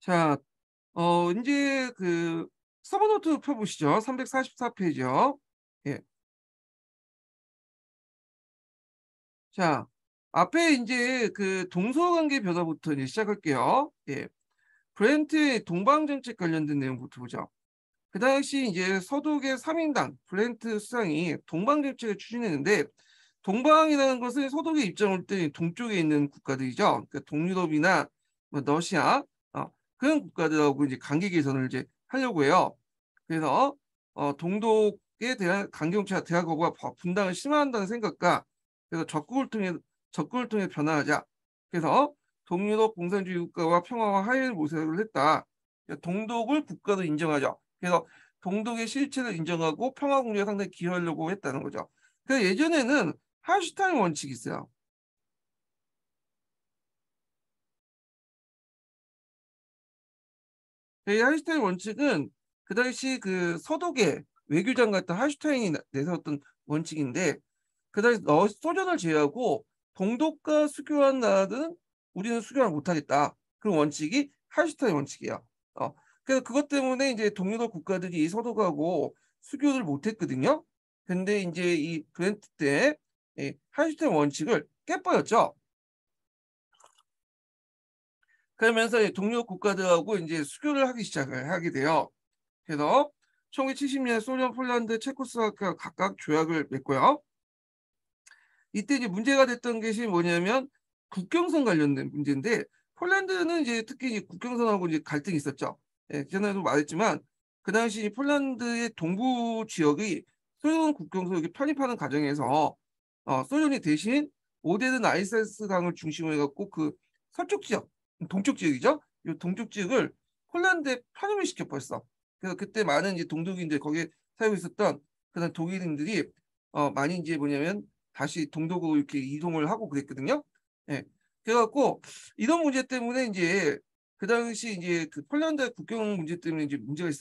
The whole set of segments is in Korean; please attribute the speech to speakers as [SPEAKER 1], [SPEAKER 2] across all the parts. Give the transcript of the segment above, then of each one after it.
[SPEAKER 1] 자, 이제 서버노트 펴보시죠. 344페이지요. 예. 자, 앞에 이제 동서관계 변화부터 이제 시작할게요. 예. 브렌트의 동방정책 관련된 내용부터 보죠. 그 당시 이제 서독의 3인당 브렌트 수상이 동방정책을 추진했는데, 동방이라는 것은 서독의 입장을 때 동쪽에 있는 국가들이죠. 그러니까 동유럽이나 뭐 러시아, 그런 국가들하고 이제 관계 개선을 이제 하려고 해요. 그래서 동독에 대한 강경차 대학어가 분당을 심화한다는 생각과, 그래서 적극을 통해 변화하자. 그래서 동유럽 공산주의 국가와 평화와 화해를 모색을 했다. 그러니까 동독을 국가로 인정하죠. 그래서 동독의 실체를 인정하고 평화 공조에 상당히 기여하려고 했다는 거죠. 그 예전에는 하슈타인 원칙이 있어요. 이 하슈타인 원칙은 그 당시 서독의 외교장이었던 하슈타인이 내세웠던 원칙인데, 그 당시 소련을 제외하고 동독과 수교한 나라들은 우리는 수교를 못하겠다. 그런 원칙이 하슈타인 원칙이야. 그래서 그것 때문에 이제 동유럽 국가들이 서독하고 수교를 못했거든요. 근데 이제 이 브렌트 때 하슈타인 원칙을 깨버렸죠. 그러면서 동료 국가들하고 이제 수교를 하기 시작을 하게 돼요. 그래서 1970년 소련, 폴란드, 체코슬로바키아 각각 조약을 맺고요. 이때 이제 문제가 됐던 것이 뭐냐면 국경선 관련된 문제인데, 폴란드는 이제 특히 이제 국경선하고 이제 갈등이 있었죠. 예, 전에도 말했지만 그 당시 폴란드의 동부 지역이 소련 국경선에 편입하는 과정에서 소련이 대신 오데르 나이세스 강을 중심으로 해갖고 서쪽 지역, 동쪽 지역이죠. 이 동쪽 지역을 폴란드에 편입을 시켜버렸어. 그래서 그때 많은 이제 동독인들 거기에 살고 있었던 그런 독일인들이 많이 이제 뭐냐면 다시 동독으로 이렇게 이동을 하고 그랬거든요. 예. 그래갖고 이런 문제 때문에 이제 그 당시 이제 폴란드 국경 문제 때문에 이제 문제가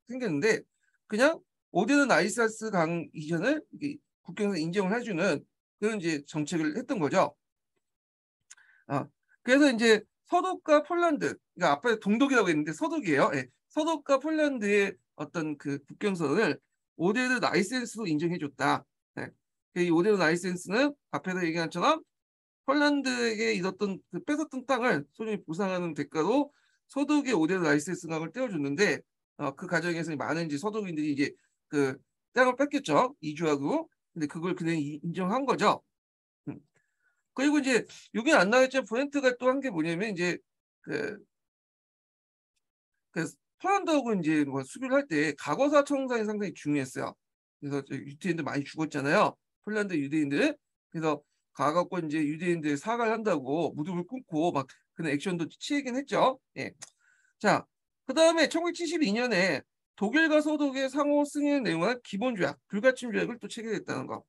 [SPEAKER 1] 생겼는데, 그냥 오데르 나이사스 강 이전을 국경에서 인정을 해주는 그런 이제 정책을 했던 거죠. 아, 그래서 이제 서독과 폴란드, 그러니까 앞에 동독이라고 했는데 서독이에요. 예. 서독과 폴란드의 어떤 국경선을 오데르 나이센스로 인정해줬다. 예. 이 오데르 나이센스는 앞에서 얘기한 것처럼 폴란드에게 잃었던 뺏었던 땅을 소련이 보상하는 대가로 서독의 오데르 나이센스 강을 떼어줬는데, 그 과정에서 많은 이제 서독인들이 이제 그 땅을 뺏겼죠. 이주하고. 근데 그걸 그냥 인정한 거죠. 음. 그리고 이제 여기 안 나왔지만 브렌트가 또 한 게 뭐냐면 이제 그, 그 폴란드하고 이제 뭐 수교를 할 때 과거사 청산이 상당히 중요했어요. 그래서 유대인들 많이 죽었잖아요. 폴란드 유대인들. 그래서 가갖고 이제 유대인들 사과를 한다고 무릎을 꿇고 막 그런 액션도 취하긴 했죠. 예. 자, 그 다음에 1972년에 독일과 서독의 상호 승인 내용한 기본조약, 불가침 조약을 또 체결했다는 거.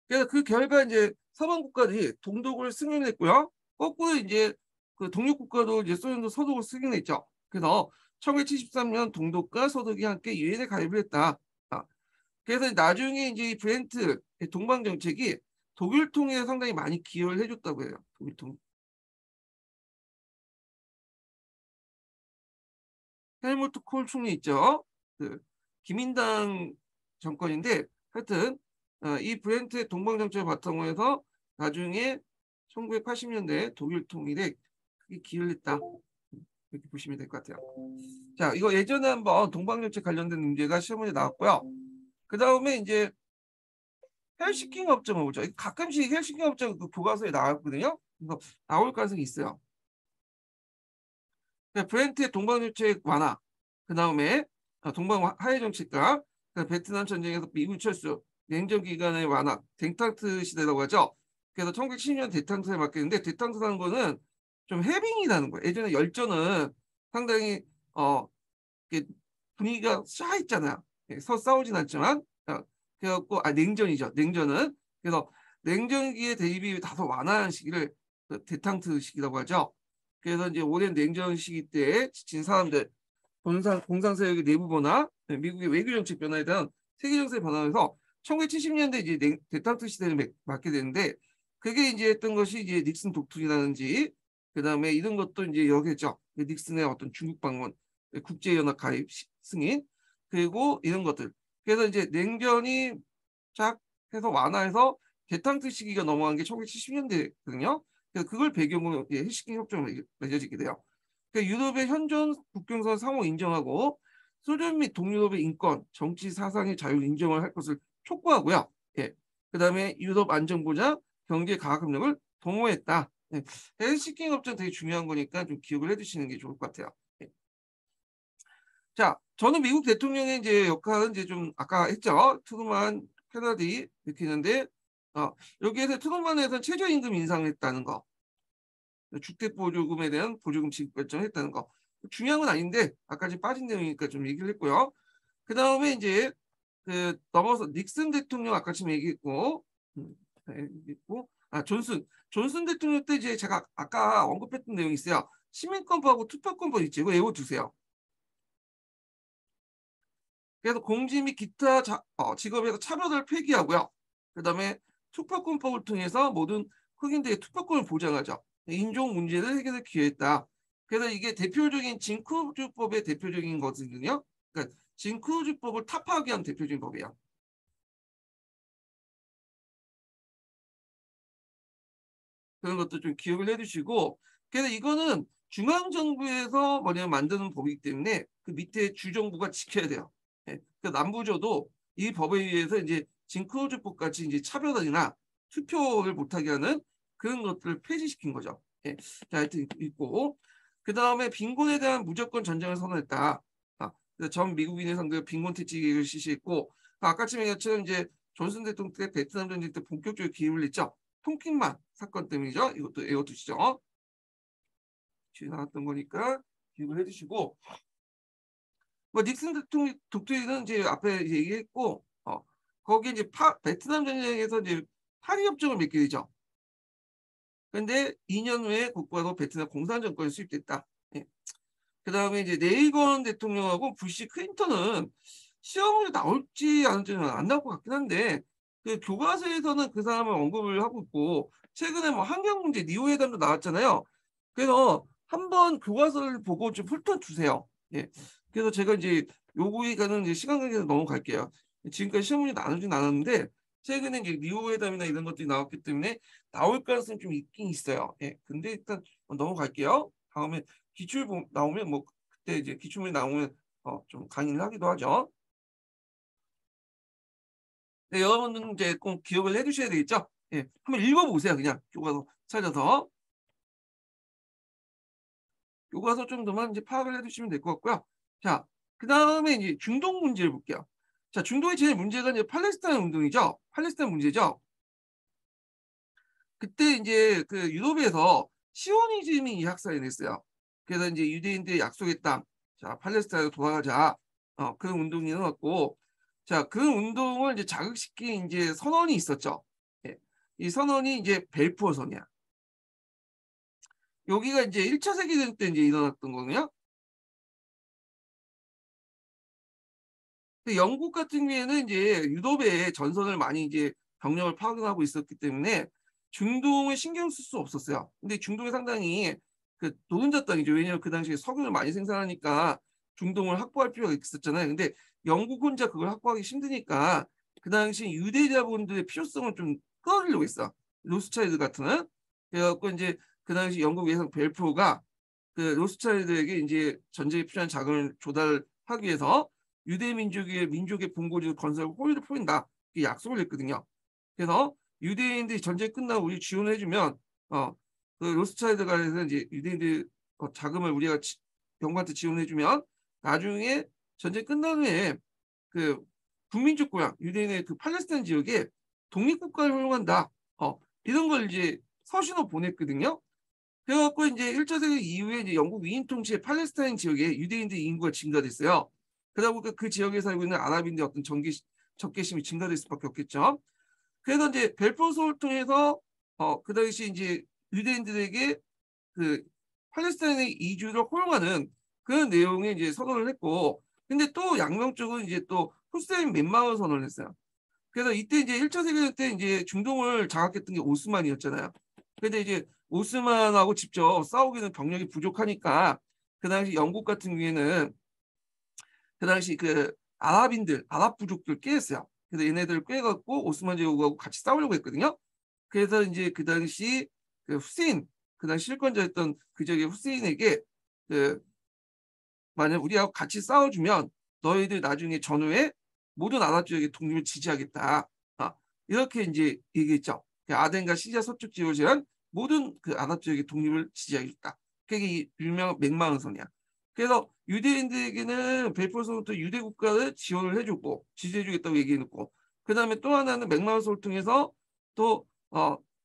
[SPEAKER 1] 그래서 그 결과 이제 서방 국가들이 동독을 승인했고요. 거꾸로 이제 독립 국가도 이제 소련도 서독을 승인했죠. 그래서 1973년 동독과 서독이 함께 유엔에 가입을 했다. 아, 그래서 나중에 이제 이 브렌트 동방 정책이 독일 통일에 상당히 많이 기여를 해줬다고 해요. 독일 통. 헬무트 콜 총리 있죠. 기민당 정권인데, 하여튼 이 브렌트의 동방 정책을 바탕으로 해서 나중에 1980년대 독일 통일에 크게 기여를 했다. 이렇게 보시면 될 것 같아요. 자, 이거 예전에 한번 동방 정책 관련된 문제가 시험에 나왔고요. 그 다음에 이제 헬싱키 협정을 보죠. 가끔씩 헬싱키 협정 교과서에 나왔거든요. 그래서 나올 가능성이 있어요. 브렌트의 동방정책 완화, 그 다음에 동방 화해 정책과 베트남 전쟁에서 미국 철수, 냉전 기간의 완화, 댕탕트 시대라고 하죠. 그래서 1970년 대탕트에 맡겼는데, 대탕트라는 거는 좀 해빙이라는 거예요. 예전에 열전은 상당히 이렇게 분위기가 쌓여있잖아요. 싸우진 않지만. 그래갖고 냉전이죠. 냉전은. 그래서 냉전기의 대입이 다소 완화한 시기를 대탕트 시기라고 하죠. 그래서 이제 오랜 냉전 시기 때 지친 사람들, 공상 세력의 내부 변화, 미국의 외교 정책 변화에 대한 세계 정세에 변하면서 1970년대 이제 대탕트 시대를 맞게 되는데, 그게 이제 했던 것이 이제 닉슨 독트린이라든지 그다음에 이런 것도 이제 여기죠. 닉슨의 어떤 중국 방문, 국제연합 가입 승인, 그리고 이런 것들. 그래서 이제 냉전이 쫙 해서 완화해서 대탕트 시기가 넘어간 게 1970년대거든요. 그래서 그걸 배경으로 헬싱키 협정을 맺어지게 돼요. 그러니까 유럽의 현존 국경선 상호 인정하고 소련 및 동유럽의 인권, 정치, 사상의 자유 인정을 할 것을 촉구하고요. 예. 그다음에 유럽 안전보장, 경제 가학협력을 도모했다. 예. 헬싱키 협정 되게 중요한 거니까 좀 기억을 해두시는 게 좋을 것 같아요. 예. 자, 저는 미국 대통령의 이제 역할은 이제 좀 아까 했죠. 트루만, 케너디 이렇게 있는데 여기에서 트루만에서 최저임금 인상했다는 거, 주택보조금에 대한 보조금 지급 결정했다는 거 중요한 건 아닌데 아까 지금 빠진 내용이니까 좀 얘기를 했고요. 그 다음에 이제 그 넘어서 닉슨 대통령 아까 지금 얘기했고, 얘기했고 존슨 대통령 때 이제 제가 아까 언급했던 내용이 있어요. 시민권법하고 투표권법 있죠. 이거 외워두세요. 그래서 공직 및 기타 직업에서 차별을 폐기하고요. 그다음에 투표권법을 통해서 모든 흑인들의 투표권을 보장하죠. 인종 문제를 해결할 기회였다. 그래서 이게 대표적인 징크루즈법의 대표적인 거거든요. 그러니까 징크루즈법을 타파하게 한 대표적인 법이에요. 그런 것도 좀 기억을 해두시고, 그래서 이거는 중앙정부에서 뭐냐면 만드는 법이기 때문에 그 밑에 주정부가 지켜야 돼요. 예. 그 남부조도 이 법에 의해서 이제 징크로즈법 같이 이제 차별화나 투표를 못하게 하는 그런 것들을 폐지시킨 거죠. 예. 자, 하여튼 있고, 그 다음에 빈곤에 대한 무조건 전쟁을 선언했다. 그래서 전 미국인의 상대로 빈곤 퇴치 계획을 실시했고, 아까쯤 얘기했처럼 이제 존슨 대통령 때 베트남 전쟁 때 본격적으로 기임을 냈죠. 통킹만 사건 때문이죠. 이것도 외워두시죠. 뒤에 나왔던 거니까 기억을 해주시고, 뭐 닉슨 대통령 독도는 이제 앞에 얘기했고, 거기 이제 베트남 전쟁에서 이제 파리 협정을 맺게 되죠. 근데 2년 후에 국가도 베트남 공산 정권이 수립됐다. 예. 그 다음에 이제 레이건 대통령하고 부시 클린턴은 시험을 나올지 않을지는 안 나올 것 같긴 한데 그 교과서에서는 그 사람을 언급을 하고 있고 최근에 뭐 환경 문제 니오 회담도 나왔잖아요. 그래서 한번 교과서를 보고 좀 훑어주세요. 예. 그래서 제가 이제 요구가는 이제 시간 관계에서 넘어갈게요. 지금까지 시험 문제 나누진 않았는데 최근에 이제 니오 회담이나 이런 것들이 나왔기 때문에 나올 가능성이 좀 있긴 있어요. 예. 근데 일단 넘어갈게요. 다음에 기출 나오면 뭐 그때 이제 기출문제 나오면 좀 강의를 하기도 하죠. 네, 여러분은 이제 꼭 기억을 해두셔야 되겠죠. 예, 한번 읽어보세요. 그냥 교과서 찾아서 교과서 정도만 이제 파악을 해두시면 될 것 같고요. 자, 그 다음에 이제 중동 문제를 볼게요. 자, 중동의 제일 문제가 이제 팔레스타인 운동이죠. 팔레스타인 문제죠. 그때 이제 그 유럽에서 시오니즘이 학살이 됐어요. 그래서 이제 유대인들의 약속의 땅, 자 팔레스타인으로 돌아가자. 그 운동이 일어났고, 자 그 운동을 이제 자극시킨 이제 선언이 있었죠. 예. 이 선언이 이제 벨푸어 선이야. 여기가 이제 1차 세계대전 때 이제 일어났던 거거든요. 근데 영국 같은 경우에는 이제 유럽에 전선을 많이 이제 병력을 파견하고 있었기 때문에 중동을 신경 쓸 수 없었어요. 근데 중동이 상당히 그 노른자 땅이죠. 왜냐하면 그 당시에 석유를 많이 생산하니까 중동을 확보할 필요가 있었잖아요. 근데 영국 혼자 그걸 확보하기 힘드니까 그 당시 유대 자본들의 필요성을 좀 끌어들이려고 했어. 로스차일드 같은. 그래갖고 이제 그 당시 영국 외상 벨프가 그 로스차일드에게 이제 전쟁에 필요한 자금을 조달하기 위해서 유대 민족의 본고지 건설 호의를 보인다. 이 약속을 했거든요. 그래서 유대인들이 전쟁 끝나고 우리 지원을 해주면 그 로스차일드가 해서 이제 유대인들 자금을 우리가 영국한테 지원해주면 나중에 전쟁 끝난 후에 그 국민적 고향 유대인의 그 팔레스타인 지역에 독립국가를 허용한다. 이런 걸 이제 서신을 보냈거든요. 그래갖고 이제 1차 세계 이후에 이제 영국 위인 통치의 팔레스타인 지역에 유대인들 인구가 증가됐어요. 그러다 보니까 그 지역에 살고 있는 아랍인들의 어떤 적개심이 증가될 수밖에 없겠죠. 그래서 이제 벨포소를 통해서 그 당시 이제 유대인들에게 그 팔레스타인의 이주를 허용하는 그런 내용의 이제 선언을 했고, 근데 또 양명 쪽은 이제 또 후세인 滅망을 선언을 했어요. 그래서 이때 이제 1차 세계대전 때 이제 중동을 장악했던 게 오스만이었잖아요. 근데 이제 오스만하고 직접 싸우기는 병력이 부족하니까 그 당시 영국 같은 경우에는 그 당시 그 아랍인들, 아랍 부족들 꾀했어요. 그래서 얘네들을 꾀갖고 오스만 제국하고 같이 싸우려고 했거든요. 그래서 이제 그 당시 그 후세인, 그 당시 실권자였던 그 지역의 후세인에게 그 만약 우리하고 같이 싸워주면 너희들 나중에 전후에 모든 아랍 지역의 독립을 지지하겠다. 이렇게 이제 얘기했죠. 아덴과 시리아 서쪽 지역을 제한 모든 그 아랍 지역의 독립을 지지하겠다. 그게 유명한 맥마흔선이야. 그래서 유대인들에게는 벨포르서부터 유대 국가를 지원을 해주고 지지해주겠다고 얘기해놓고, 그 다음에 또 하나는 맥마흔선을 통해서 또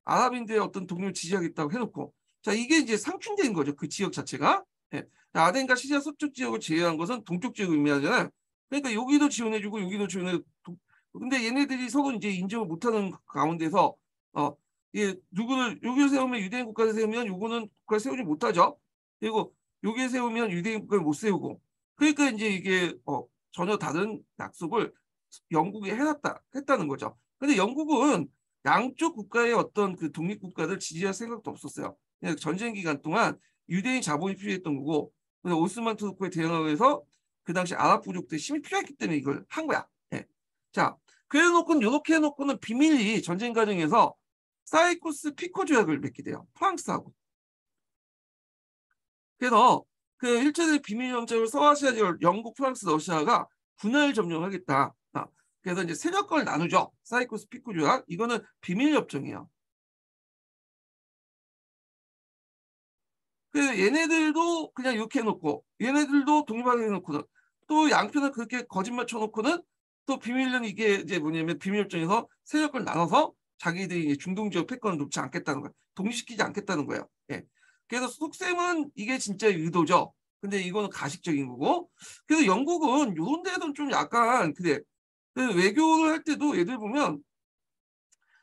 [SPEAKER 1] 아랍인들의 어떤 독립을 지지하겠다고 해놓고, 자 이게 이제 상충된 거죠. 그 지역 자체가. 예. 아덴과 시리아 서쪽 지역을 제외한 것은 동쪽 지역을 의미하잖아요. 그러니까 여기도 지원해주고 여기도 지원해. 근데 얘네들이 서로 이제 인정을 못하는 가운데서 예, 누구를 여기를 세우면 유대인 국가를 세우면 요거는 국가를 세우지 못하죠. 그리고 여기에 세우면 유대인 국가를 못 세우고. 그러니까 이제 이게 전혀 다른 약속을 영국이 했다는 거죠. 근데 영국은 양쪽 국가의 어떤 그 독립 국가를 지지할 생각도 없었어요. 그냥 전쟁 기간 동안 유대인 자본이 필요했던 거고, 오스만 투르크에 대응하기 위해서 그 당시 아랍 부족들이 힘이 필요했기 때문에 이걸 한 거야. 예. 자, 그래 놓고는 이렇게 해놓고는 비밀리 전쟁 과정에서 사이코스 피코 조약을 맺게 돼요. 프랑스하고. 그래서 그 1차적 비밀 영장을 서아시아 지역 영국, 프랑스, 러시아가 분할 점령하겠다. 그래서 이제 세력권을 나누죠. 사이코스 피코 조약. 이거는 비밀 협정이에요. 그래서 얘네들도 그냥 이렇게 해놓고 얘네들도 독립하게 해놓고는 또 양편을 그렇게 거짓말 쳐놓고는 또 비밀령 이게 이제 뭐냐면 비밀협정에서 세력을 나눠서 자기들이 중동 지역 패권을 놓지 않겠다는 거예요. 독립시키지 않겠다는 거예요. 예. 그래서 속셈은 이게 진짜 의도죠. 근데 이거는 가식적인 거고. 그래서 영국은 이런 데는 좀 약간 그래. 그 외교를 할 때도 얘들 보면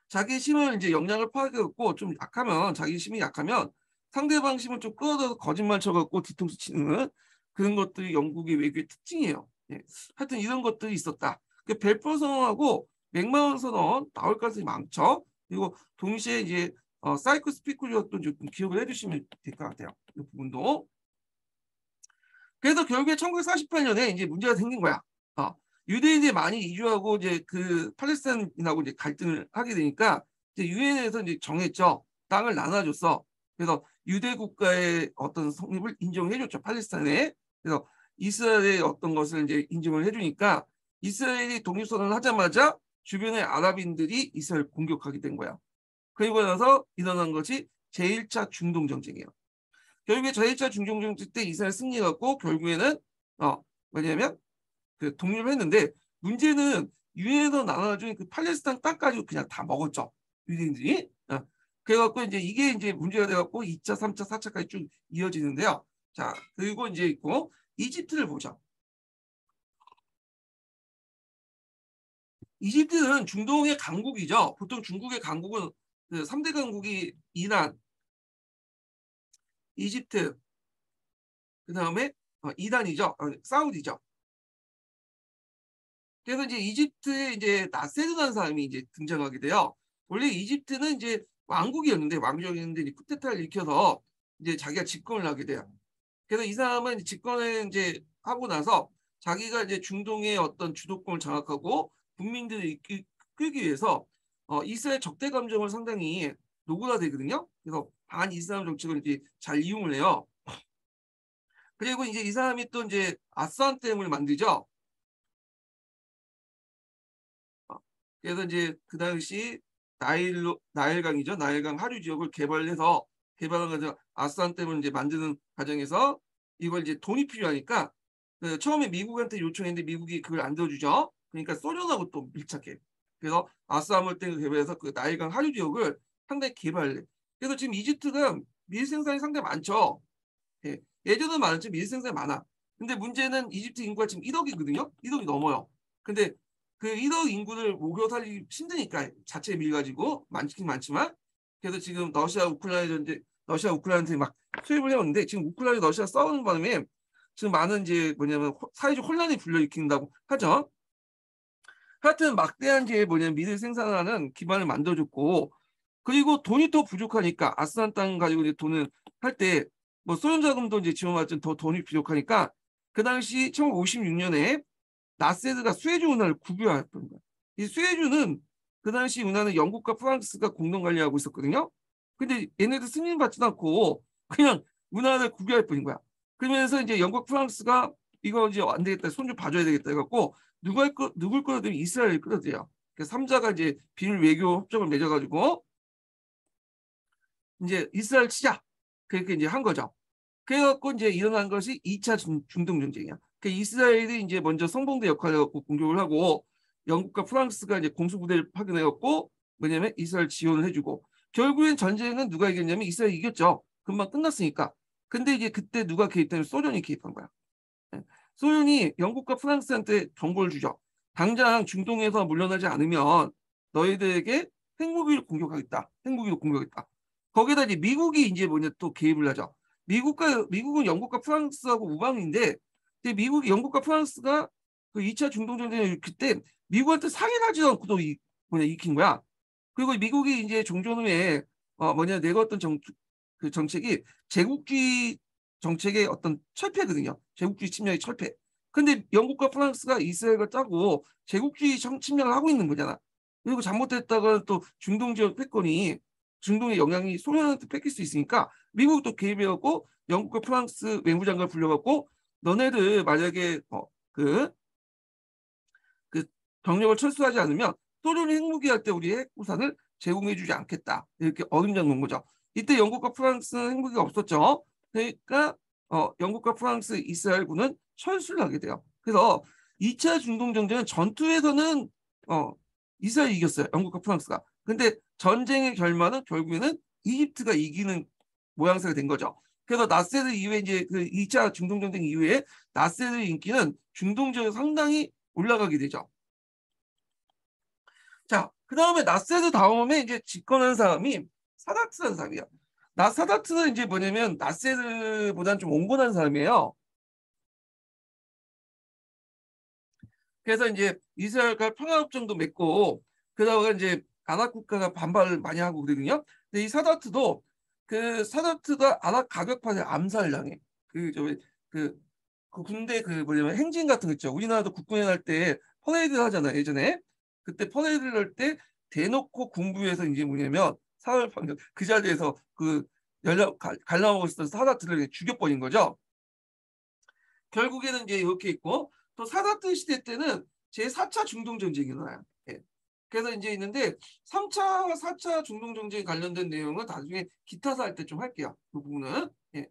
[SPEAKER 1] 자기 힘을 이제 역량을 파악해갖고 좀 약하면 자기 힘이 약하면 상대방 힘을 좀 끌어들여서 거짓말 쳐갖고 뒤통수 치는 그런 것들이 영국의 외교의 특징이에요. 예. 하여튼 이런 것들이 있었다. 그 벨포르 선언하고 맥마흔 선언 나올 가능성이 많죠. 그리고 동시에 이제 사이코스 피코 조약도 좀 기억을 해주시면 될 것 같아요. 이 부분도. 그래서 결국에 1948년에 이제 문제가 생긴 거야. 유대인들이 많이 이주하고 이제 그 팔레스타인하고 이제 갈등을 하게 되니까 이제 유엔에서 이제 정했죠. 땅을 나눠줬어. 그래서 유대 국가의 어떤 성립을 인정해줬죠. 팔레스타인에. 그래서 이스라엘의 어떤 것을 이제 인정을 해주니까 이스라엘이 독립선언을 하자마자 주변의 아랍인들이 이스라엘 공격하게 된 거야. 그리고 나서 일어난 것이 제1차 중동 전쟁이에요. 결국에 제1차 중동 전쟁 때 이스라엘 승리해갖고 결국에는 뭐냐면 그 독립을 했는데 문제는 유엔에서 나눠준 그 팔레스타인 땅까지 그냥 다 먹었죠. 유대인들이. 그래갖고 이제 이게 이제 문제가 돼갖고 2차, 3차, 4차까지 쭉 이어지는데요. 자, 그리고 이제 있고 이집트를 보죠. 이집트는 중동의 강국이죠. 보통 중국의 강국은 그 3대 강국이 이란, 이집트, 그 다음에 이란이죠. 사우디죠. 그래서 이제 이집트에 이제 나세르라는 사람이 이제 등장하게 돼요. 원래 이집트는 이제 왕국이었는데 왕족이었는데 이제 쿠데타를 일으켜서 이제 자기가 집권을 하게 돼요. 그래서 이 사람은 이제 집권을 이제 하고 나서 자기가 이제 중동의 어떤 주도권을 장악하고 국민들을 이끌기 위해서 이스라엘 적대 감정을 상당히 노골화되거든요. 그래서 반 이슬람 정책을 이제 잘 이용을 해요. 그리고 이제 이 사람이 또 이제 아스완 댐을 만들죠. 그래서 이제 그 당시 나일강이죠. 나일강 하류 지역을 개발해서 아스완 댐을 이제 만드는 과정에서 이걸 이제 돈이 필요하니까 처음에 미국한테 요청했는데 미국이 그걸 안 들어주죠. 그러니까 소련하고 또 밀착해. 그래서 아스완 댐을 개발해서 그 나일강 하류 지역을 상당히 개발해. 그래서 지금 이집트가 밀 생산이 상당히 많죠. 예. 예전은 많았지 밀 생산이 많아. 근데 문제는 이집트 인구가 지금 1억이거든요. 1억이 넘어요. 근데 그 1억 인구를 먹여 살리기 힘드니까 자체 밀 가지고 많긴 많지만 그래서 지금 러시아 우크라이나 전쟁 러시아 우크라이나한테 막 수입을 해왔는데 지금 우크라이나 러시아 싸우는 바람에 지금 많은 이제 뭐냐면 사회적 혼란이 불러일으킨다고 하죠. 하여튼 막대한 이제 뭐냐면 밀을 생산하는 기반을 만들어줬고 그리고 돈이 더 부족하니까 아스란 땅 가지고 이제 돈을 할 때 뭐 소련 자금도 이제 지원받지 더 돈이 부족하니까 그 당시 1956년에 나세드가 수에즈 운하를 국유화했던 거야. 이 수에즈는 그 당시 운하는 영국과 프랑스가 공동 관리하고 있었거든요. 근데 얘네들 승인 받지도 않고 그냥 운하를 국유화할 뿐인 거야. 그러면서 이제 영국, 프랑스가 이거 이제 안 되겠다, 손 좀 봐줘야 되겠다 해갖고 누굴 끌어들이면 이스라엘을 끌어들여. 그래서 3자가 이제 비밀 외교 협정을 맺어가지고 이제 이스라엘 치자 그렇게 이제 한 거죠. 그래갖고 이제 일어난 것이 2차 중동 전쟁이야. 그 이스라엘이 이제 먼저 성봉대 역할을 갖고 공격을 하고 영국과 프랑스가 이제 공수부대를 파견해갖고 뭐냐면 이스라엘 지원을 해주고 결국엔 전쟁은 누가 이겼냐면 이스라엘이 이겼죠. 금방 끝났으니까. 근데 이제 그때 누가 개입되면 소련이 개입한 거야. 예. 소련이 영국과 프랑스한테 정보를 주죠. 당장 중동에서 물러나지 않으면 너희들에게 핵무기를 공격하겠다. 핵무기로 공격했다. 거기다 이제 미국이 이제 뭐냐 또 개입을 하죠. 미국은 영국과 프랑스하고 우방인데 미국이 영국과 프랑스가 그 2차 중동 전쟁 그때 미국한테 상의하지도 않고도 익힌 거야. 그리고 미국이 이제 종전 후에 내걸었던 그 정책이 제국주의 정책의 어떤 철폐거든요. 제국주의 침략의 철폐. 근데 영국과 프랑스가 이스라엘과 짜고 제국주의 침략을 하고 있는 거잖아. 그리고 잘못했다가 또 중동 지역 패권이 중동의 영향이 소련한테 뺏길 수 있으니까 미국도 개입해갖고 영국과 프랑스 외무장관을 불러갖고 너네들 만약에 그 병력을 철수하지 않으면 소련이 핵무기 할 때 우리 핵우산을 제공해주지 않겠다. 이렇게 어림장 놓은 거죠. 이때 영국과 프랑스는 핵무기가 없었죠. 그러니까 영국과 프랑스, 이스라엘군은 철수를 하게 돼요. 그래서 2차 중동 전쟁은 전투에서는 이스라엘이 이겼어요. 영국과 프랑스가. 근데 전쟁의 결말은 결국에는 이집트가 이기는 모양새가 된 거죠. 그래서 나세드 이후에 이제 그 2차 중동 전쟁 이후에 나세드의 인기는 중동 지역에 상당히 올라가게 되죠. 자, 그 다음에 나세드 다음에 이제 집권한 사람이 사다트라는 사람이에요. 사다트는 이제 뭐냐면 나세드보다는 좀 온건한 사람이에요. 그래서 이제 이스라엘과 평화협정도 맺고 그러다가 이제 아랍 국가가 반발을 많이 하고 그러거든요. 근데 이 사다트도 그 사다트가 아랍 가격파에 암살을 당해. 그 군대 그 뭐냐면 행진 같은 거 있죠. 우리나라도 국군회 할 때 퍼레이드 하잖아요. 예전에 그때 퍼레이드를 할 때 대놓고 군부에서 이제 뭐냐면 사흘 방역 그 자리에서 그 연락 갈라먹고 있었던 사다트를 죽여버린 거죠. 결국에는 이제 이렇게 있고 또 사다트 시대 때는 제4차 중동 전쟁이 일어나요. 예. 그래서 이제 있는데 3차, 4차 중동 전쟁 관련된 내용은 나중에 기타사 할 때 좀 할게요. 그 부분은. 예.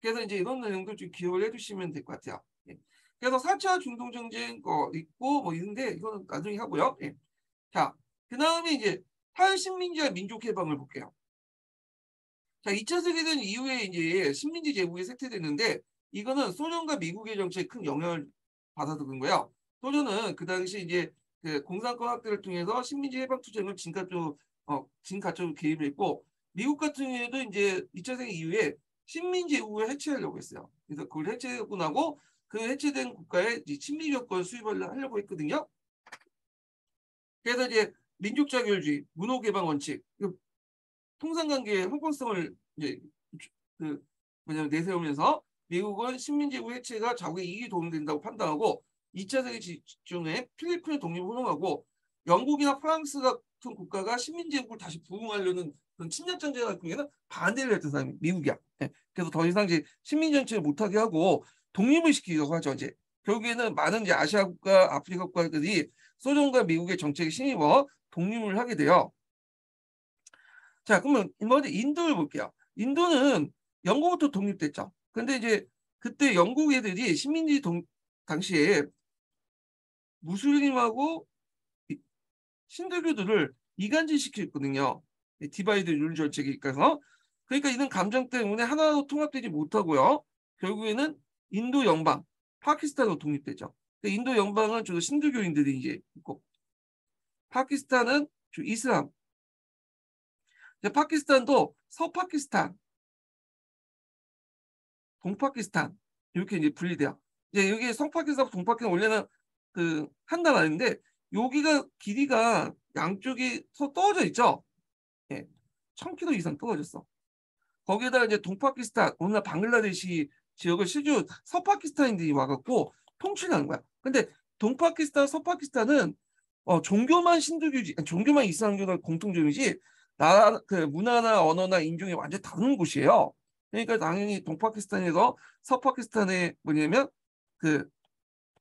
[SPEAKER 1] 그래서 이제 이런 내용도 좀 기억을 해주시면 될 것 같아요. 예. 그래서 4차 중동 전쟁 있고 뭐 있는데 이거는 나중에 하고요. 예. 자, 그 다음에 이제 탈식민지와 민족해방을 볼게요. 자, 2차 세계대전 이후에 이제 식민지 제국이 쇠퇴됐는데 이거는 소련과 미국의 정책에 큰 영향을 받아서 그런 거예요. 소련은 그 당시 이제 그 공산권 확대를 통해서 식민지 해방 투쟁을 진가쪽으로 개입을 했고 미국 같은 경우에도 이제 2차 세계 이후에 식민지 제국을 해체하려고 했어요. 그래서 그걸 해체하고 나고 그 해체된 국가에 친미 조건 수입을 하려고 했거든요. 그래서 이제 민족 자결주의, 문호 개방 원칙, 통상관계의 형평성을 이제 그 뭐냐면 내세우면서 미국은 식민지구 해체가 자국의 이익이 도움된다고 판단하고 2차 세계 중에 필리핀의 독립을 호명하고 영국이나 프랑스 같은 국가가 식민지국을 다시 부흥하려는 그런 침략 전쟁 같은 경우에는 반대를 했던 사람이 미국이야. 예. 그래서 더 이상 이제 식민 정책을 못하게 하고 독립을 시키려고 하죠. 이제 결국에는 많은 이제 아시아 국가, 아프리카 국가들이 소련과 미국의 정책에 힘입어 독립을 하게 돼요. 자, 그러면 먼저 인도를 볼게요. 인도는 영국부터 독립됐죠. 근데 이제 그때 영국 애들이 당시에 무슬림하고 신들교들을 이간질 시켰거든요. 디바이드 룰 정책에 있어서. 그러니까 이런 감정 때문에 하나로 통합되지 못하고요. 결국에는 인도 연방, 파키스탄으로 독립되죠. 인도 연방은 주로 신들교인들이 이제 있고, 파키스탄은 주 이슬람. 파키스탄도 서파키스탄, 동파키스탄 이렇게 이제 분리돼요. 이제 여기 서파키스탄, 동파키스탄 원래는 그 한 단 아닌데 여기가 길이가 양쪽이 서 떨어져 있죠. 예. 1000km 이상 떨어졌어. 거기에다가 이제 동파키스탄, 오늘날 방글라데시 지역을 실제로 서파키스탄인들이 와갖고 통치하는 거야. 근데 동파키스탄, 서파키스탄은 종교만 신두교지, 종교만 이슬람교가 공통점이지 나라 그 문화나 언어나 인종이 완전 히 다른 곳이에요. 그러니까 당연히 동파키스탄에서 서파키스탄에 뭐냐면 그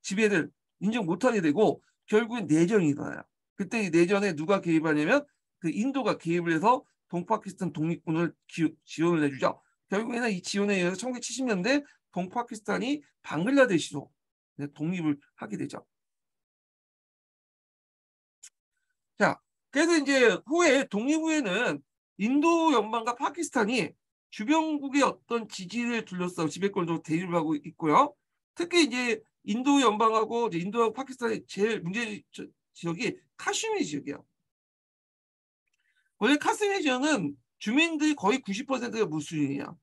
[SPEAKER 1] 지배를 인정 못하게 되고 결국엔 내전이 일어나요. 그때 이 내전에 누가 개입하냐면 그 인도가 개입을 해서 동파키스탄 독립군을 지원을 해주죠. 결국에는 이 지원에 의해서 1970년대 동파키스탄이 방글라데시로 독립을 하게 되죠. 자, 그래서 이제 후에 독립 후에는 인도 연방과 파키스탄이 주변국의 어떤 지지를 둘러싸고 지배권으로 대립을 하고 있고요. 특히 이제 인도 연방하고 이제 인도하고 파키스탄의 제일 문제 지역이 카슈미르 지역이에요. 원래 카슈미르 지역은 주민들이 거의 90%가 무슬림이야.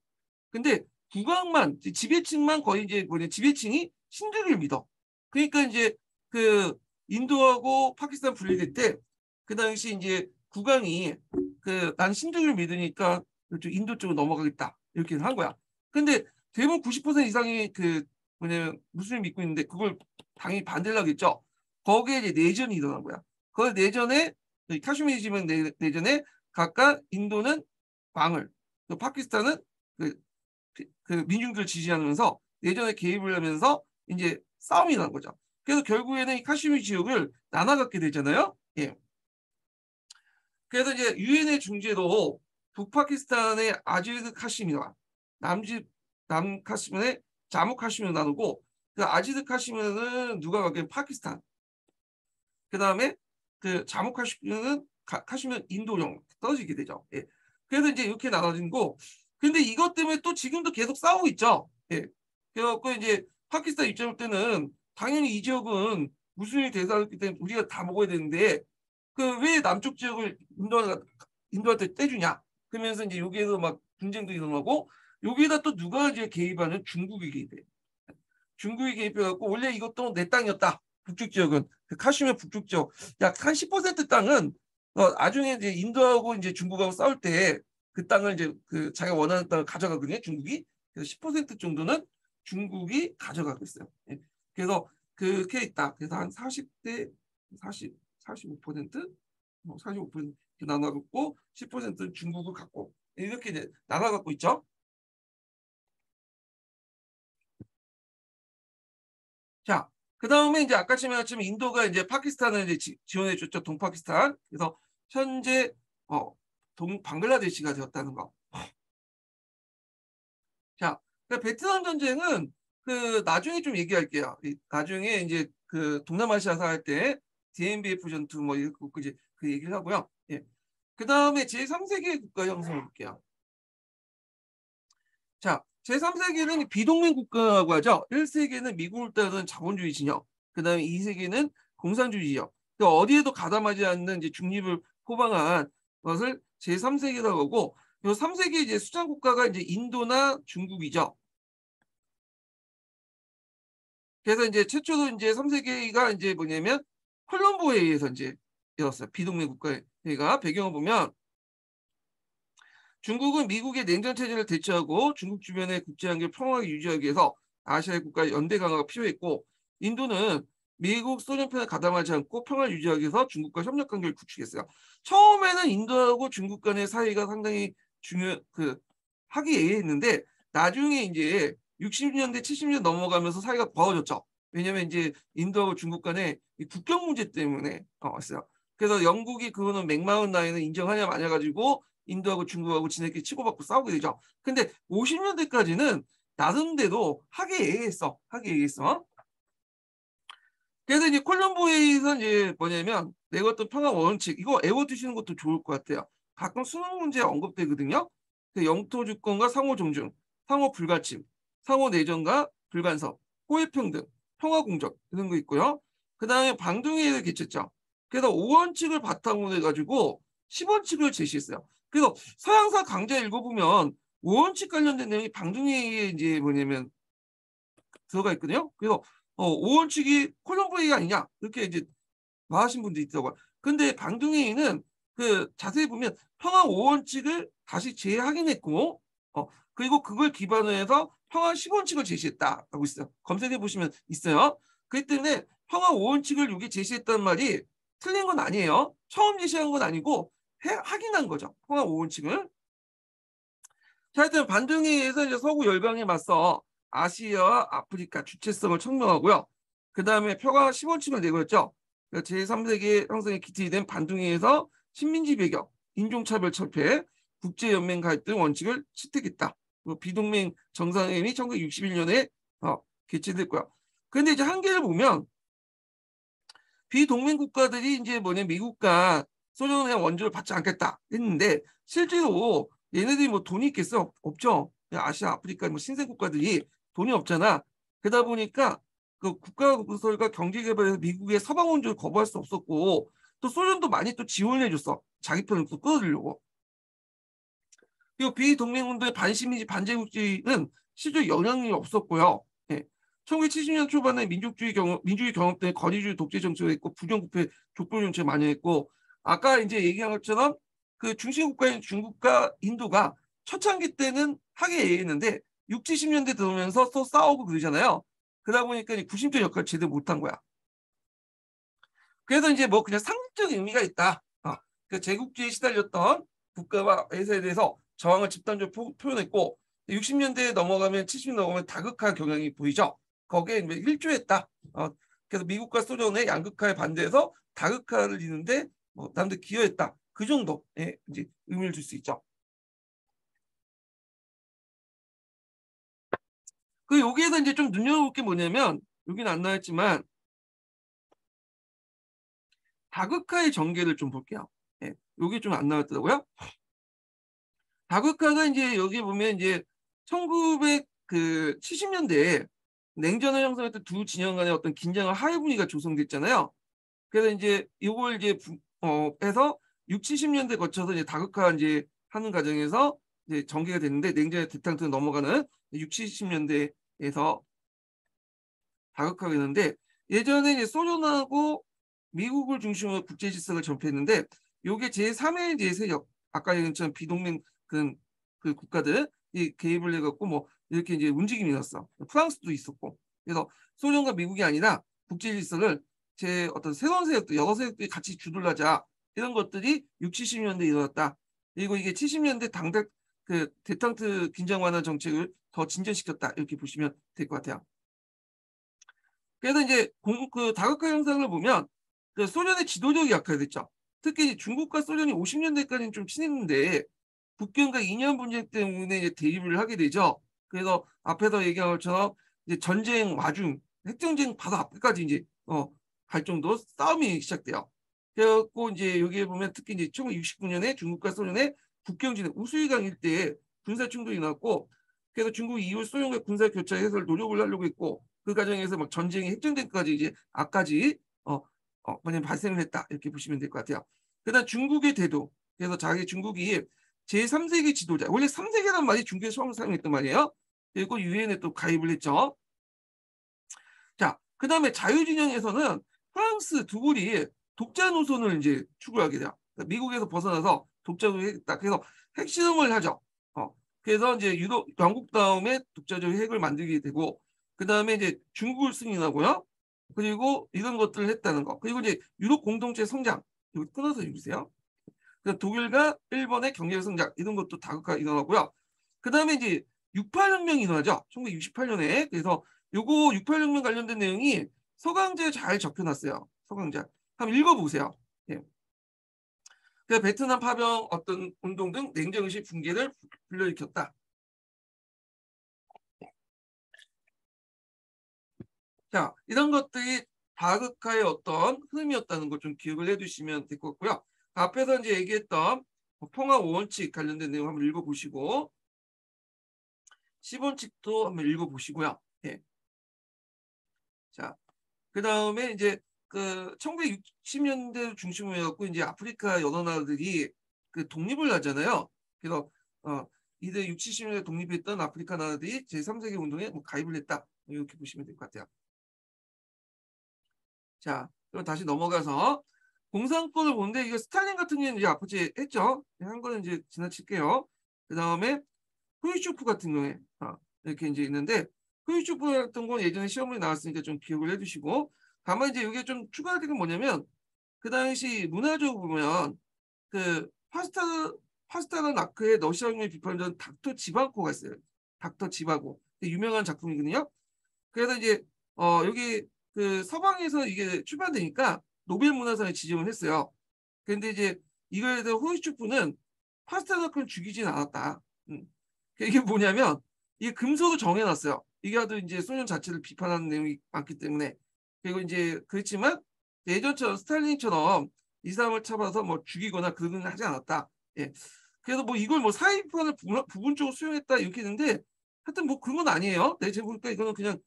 [SPEAKER 1] 근데 국왕만 지배층만 거의 이제 뭐냐 지배층이 신주를 믿어. 그러니까 이제 그 인도하고 파키스탄 분리될 때 그 당시 이제 국왕이 그 난 신주를 믿으니까 인도 쪽으로 넘어가겠다 이렇게 한 거야. 근데 대부분 90% 이상이 그 뭐냐면 무슬림 믿고 있는데 그걸 당연히 반대를 하겠죠. 거기에 이제 내전이 일어난 거야. 그 내전에 카슈미르 지방 내전에 각각 인도는 왕을, 파키스탄은 그 민중들을 지지하면서 내전에 개입을 하면서 이제 싸움이 난 거죠. 그래서 결국에는 이 카슈미르 지역을 나눠갖게 되잖아요. 예. 그래서 이제 유엔의 중재로 북파키스탄의 아지드 카시미르와 남카시미르의 자무 카시미르 나누고 그 아지드 카시미르는 누가 갖게 파키스탄. 그 다음에 그 자무 카시미르는 카시미르 인도령 떨어지게 되죠. 예. 그래서 이제 이렇게 나눠진 거. 근데 이것 때문에 또 지금도 계속 싸우고 있죠. 예. 그래갖고 이제 파키스탄 입장일 때는 당연히 이 지역은 무슬림이 대사했기 때문에 우리가 다 먹어야 되는데 그 왜 남쪽 지역을 인도한테 떼주냐? 그러면서 이제 여기에서 막 분쟁도 일어나고 여기에다 또 누가 이제 개입하는 중국이 개입해. 중국이 개입해갖고 원래 이것도 내 땅이었다. 북쪽 지역은 그 카슈미르 북쪽 지역 약 한 10% 땅은 나중에 이제 인도하고 이제 중국하고 싸울 때 그 땅을 이제 그 자기가 원하는 땅을 가져가거든요. 중국이. 그래서 10% 정도는 중국이 가져가고 있어요. 예. 그래서 그렇게 있다. 그래서 한 40대 45% 45% 나눠갖고 10%는 중국을 갖고 이렇게 이제 나눠갖고 있죠. 자, 그 다음에 이제 아까 말씀하신 인도가 이제 파키스탄을 이제 지원해줬죠. 동파키스탄. 그래서 현재 방글라데시가 되었다는 거. 자, 그러니까 베트남 전쟁은 그 나중에 좀 얘기할게요. 나중에 이제 그 동남아시아사 할 때 DMBF 전투 뭐 이렇게 이제 그 얘기를 하고요. 예. 그 다음에 제3세계 국가 형성을 볼게요. 자, 제3세계는 비동맹 국가라고 하죠. 1세계는 미국을 따르는 자본주의 진영, 그 다음에 2세계는 공산주의 진영. 그러니까 어디에도 가담하지 않는 이제 중립을 포방한 것을 제3세계라고 하고, 이 3세계 이제 수장 국가가 이제 인도나 중국이죠. 그래서 이제 최초로 이제 3세계가 이제 뭐냐면 콜럼보에 의해서 이제 열었어요. 비동맹 국가회가 배경을 보면 중국은 미국의 냉전 체제를 대처하고 중국 주변의 국제 관계를 평화하게 유지하기 위해서 아시아의 국가의 연대 강화가 필요했고 인도는 미국 소련편에 가담하지 않고 평화를 유지하기 위해서 중국과 협력 관계를 구축했어요. 처음에는 인도하고 중국 간의 사이가 상당히 화기애애했는데 나중에 이제 60년대 70년 넘어가면서 사이가 벌어졌죠. 왜냐면 이제 인도하고 중국 간의 국경 문제 때문에 왔어요. 그래서 영국이 그거는 맥마운 라인을 인정하냐 마냐 가지고 인도하고 중국하고 지네끼리 치고받고 싸우게 되죠. 근데 50년대까지는 나름대로 화기애애했어. 그래서 이제 콜럼보에서 이제 뭐냐면 내가 어떤 평화 원칙 이거 외워두시는 것도 좋을 것 같아요. 가끔 수능 문제에 언급되거든요. 그 영토 주권과 상호 존중, 상호 불가침, 상호 내전과 불간섭, 호혜평등, 평화 공적 이런 거 있고요. 그 다음에 방둥이를 개최했죠. 그래서 5원칙을 바탕으로 해가지고 10원칙을 제시했어요. 그래서 서양사 강좌 읽어보면 5원칙 관련된 내용이 방둥이에 이제 뭐냐면 들어가 있거든요. 그래서 5원칙이 콜럼보이가 아니냐 이렇게 이제 말하신 분도 있더라고요. 근데 방둥이는 그 자세히 보면 평화 5원칙을 다시 재확인했고 그리고 그걸 기반으로 해서 평화 10원칙을 제시했다라고 있어요. 검색해 보시면 있어요. 그렇기 때문에 평화 5원칙을 여기 제시했다는 말이 틀린 건 아니에요. 처음 제시한 건 아니고 확인한 거죠. 평화 5원칙을. 자, 하여튼 반등에서 이제 서구 열강에 맞서 아시아와 아프리카 주체성을 청명하고요. 그 다음에 평화 10원칙을 내걸었죠. 제3세계 형성에 기틀이 된 반등회에서 식민지 배격, 인종차별 철폐, 국제연맹 가입 등 원칙을 채택했다. 비동맹 정상회의이 1961년에 개최됐고요. 그런데 이제 한계를 보면 비동맹 국가들이 이제 뭐냐 미국과 소련의 원조를 받지 않겠다 했는데 실제로 얘네들이 뭐 돈이 있겠어? 없죠. 아시아, 아프리카 뭐 신생 국가들이 돈이 없잖아. 그러다 보니까 그 국가 구설과 경제 개발에서 미국의 서방 원조를 거부할 수 없었고 또 소련도 많이 또 지원해 줬어. 자기 편을 또 끌어들이려고. 그리고 비동맹 운동의 반시민지 반제국주의는 실제 영향이 없었고요. 예. 1970년 초반에 민주주의 경험 때문에 권위주의 독재 정책을 했고 부정부패 족보 정책 많이 했고 아까 이제 얘기한 것처럼 그 중심 국가인 중국과 인도가 초창기 때는 하게 얘기했는데 6, 70년대 들어오면서 또 싸우고 그러잖아요. 그러다 보니까 구심적 역할을 제대로 못한 거야. 그래서 이제 뭐 그냥 상징적 의미가 있다. 그 제국주의에 시달렸던 국가와 회사에 대해서 저항을 집단적으로 표현했고 60년대에 넘어가면 70년 넘어가면 다극화 경향이 보이죠. 거기에 일조했다. 그래서 미국과 소련의 양극화에 반대해서 다극화를 이루는데 뭐 남들 기여했다. 그 정도의 이제 의미를 줄 수 있죠. 그 여기에서 이제 좀 눈여겨볼 게 뭐냐면 여기는 안 나왔지만 다극화의 전개를 좀 볼게요. 예, 여기 좀 안 나왔더라고요. 다극화가 이제 여기 보면 이제 1970년대에 냉전을 형성했던 두 진영 간의 어떤 긴장과 하해 분위기가 조성됐잖아요. 그래서 이제 이걸 이제 해서 6, 70년대 거쳐서 이제 다극화 이제 하는 과정에서 이제 전개가 됐는데 냉전의 대탕트로 넘어가는 6, 70년대에서 다극화가 있는데 예전에 이제 소련하고 미국을 중심으로 국제 질서를 전폐했는데 요게 제3의 이제 세력 아까 얘기한 것처럼 비동맹 그 국가들 이 개입을 해갖고 뭐 이렇게 이제 움직임이 있었어. 프랑스도 있었고 그래서 소련과 미국이 아니라 국제 질서를 제 어떤 새로운 세력들 여러 세력들이 같이 주도하자 이런 것들이 6, 70년대에 일어났다. 그리고 이게 70년대 당대 그 대탕트 긴장 완화 정책을 더 진전시켰다 이렇게 보시면 될 것 같아요. 그래서 이제 그 다극화 현상을 보면 그 소련의 지도력이 약화됐죠. 특히 중국과 소련이 50년대까지는 좀 친했는데 북경과 이념 분쟁 때문에 이제 대립을 하게 되죠. 그래서 앞에서 얘기한 것처럼 이제 전쟁 와중 핵전쟁 바로 앞까지 이제 갈 정도 싸움이 시작돼요. 그래갖고 이제 여기에 보면 특히 이제 1969년에 중국과 소련의 국경지대 우수이강 일대에 군사 충돌이 났고 그래서 중국이 이후 소련과 군사 교차 해소를 노력을 하려고 했고 그 과정에서 막 전쟁이 핵전쟁까지 이제 앞까지 만약 발생을 했다 이렇게 보시면 될 것 같아요. 그다음 중국의 태도 그래서 자기 중국이 제3세계 지도자 원래 3세계란 말이 중국에서 처음 사용했던 말이에요. 그리고 유엔에 또 가입을 했죠. 자, 그다음에 자유진영에서는 프랑스 두골이 독자 노선을 이제 추구하게 돼요. 그러니까 미국에서 벗어나서 독자적으로 했다. 그래서 핵실험을 하죠. 그래서 이제 유럽 영국 다음에 독자적 핵을 만들게 되고 그다음에 이제 중국을 승인하고요. 그리고 이런 것들을 했다는 거. 그리고 이제 유럽 공동체 성장. 이거 끊어서 읽으세요. 독일과 일본의 경제 성장 이런 것도 다극화 일어나고요. 그다음에 이제 68혁명이 일어나죠. 1968년에. 그래서 요거 68혁명 관련된 내용이 서강제에 잘 적혀놨어요. 서강제. 한번 읽어보세요. 예. 그래서 베트남 파병 어떤 운동 등 냉정시 붕괴를 불러일으켰다. 자, 이런 것들이 다극화의 어떤 흐름이었다는 걸 좀 기억을 해두시면 될 것 같고요. 앞에서 이제 얘기했던 평화 5원칙 관련된 내용 한번 읽어보시고 10원칙도 한번 읽어보시고요. 예. 자, 그 다음에 이제 그 1960년대 중심으로 해갖고 이제 아프리카 여러 나라들이 그 독립을 하잖아요. 그래서 이들 60, 70년대 독립했던 아프리카 나라들이 제3세계 운동에 뭐 가입을 했다. 이렇게 보시면 될 것 같아요. 자, 그럼 다시 넘어가서 공산권을 보는데 이거 스탈린 같은 경우는 이제 아버지 했죠. 한 거는 이제 지나칠게요. 그 다음에 후르쇼프 같은 경우에 이렇게 이제 있는데 후르쇼프 같은 건 예전에 시험에 나왔으니까 좀 기억을 해두시고 다만 이제 이게 좀 추가된 게 뭐냐면 그 당시 문화적으로 보면 그 파스타나 나크의 러시아군의 비판전 닥터 지바고가 있어요. 닥터 지바고 유명한 작품이거든요. 그래서 이제 여기 그 서방에서 이게 출판되니까 노벨 문화상에 지정을 했어요. 그런데 이제 이거에 대해서 호이슈프는 파스타나크를 죽이진 않았다. 이게 뭐냐면 이게 금속을 정해놨어요. 이게 아주 이제 소련 자체를 비판하는 내용이 많기 때문에 그리고 이제 그렇지만 예전처럼 스탈린처럼 이 사람을 잡아서 뭐 죽이거나 그러는 하지 않았다. 예. 그래서 뭐 이걸 뭐 사회 비판을 부분적으로 수용했다 이렇게 했는데 하여튼 뭐 그런 건 아니에요. 네, 제가 보니까 이거는 그냥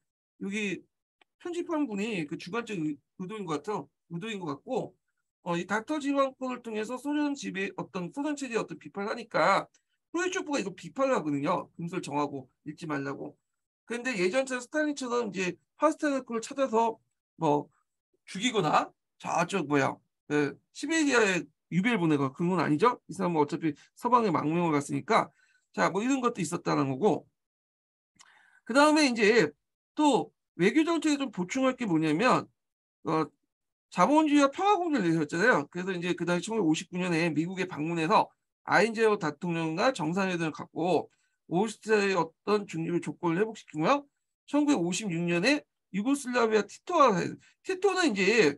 [SPEAKER 1] 여기 편집한 분이 그 주관적 의도인 것 같아. 의도인 것 같고 이 닥터 지방권을 통해서 소련 지배 어떤 소련 체제의 어떤 비판을 하니까 프로이초프가 이거 비판을 하거든요. 금술 정하고 읽지 말라고. 그런데 예전처럼 스탈린처럼 이제 파스텔나크를 찾아서 뭐 죽이거나 저쪽 뭐야 시베리아에 유배를 보내거나 그런 건 아니죠. 이 사람은 어차피 서방의 망명을 갔으니까 자 뭐 이런 것도 있었다는 거고 그 다음에 이제 또 외교 정책에 좀 보충할 게 뭐냐면 어, 자본주의와 평화공조를 내세웠잖아요. 그래서 이제 그 당시 1959년에 미국에 방문해서 아인제어 대통령과 정상회담을 갖고 오스트리아의 어떤 중립을 조건을 회복시키고요. 1956년에 유고슬라비아 티토는 이제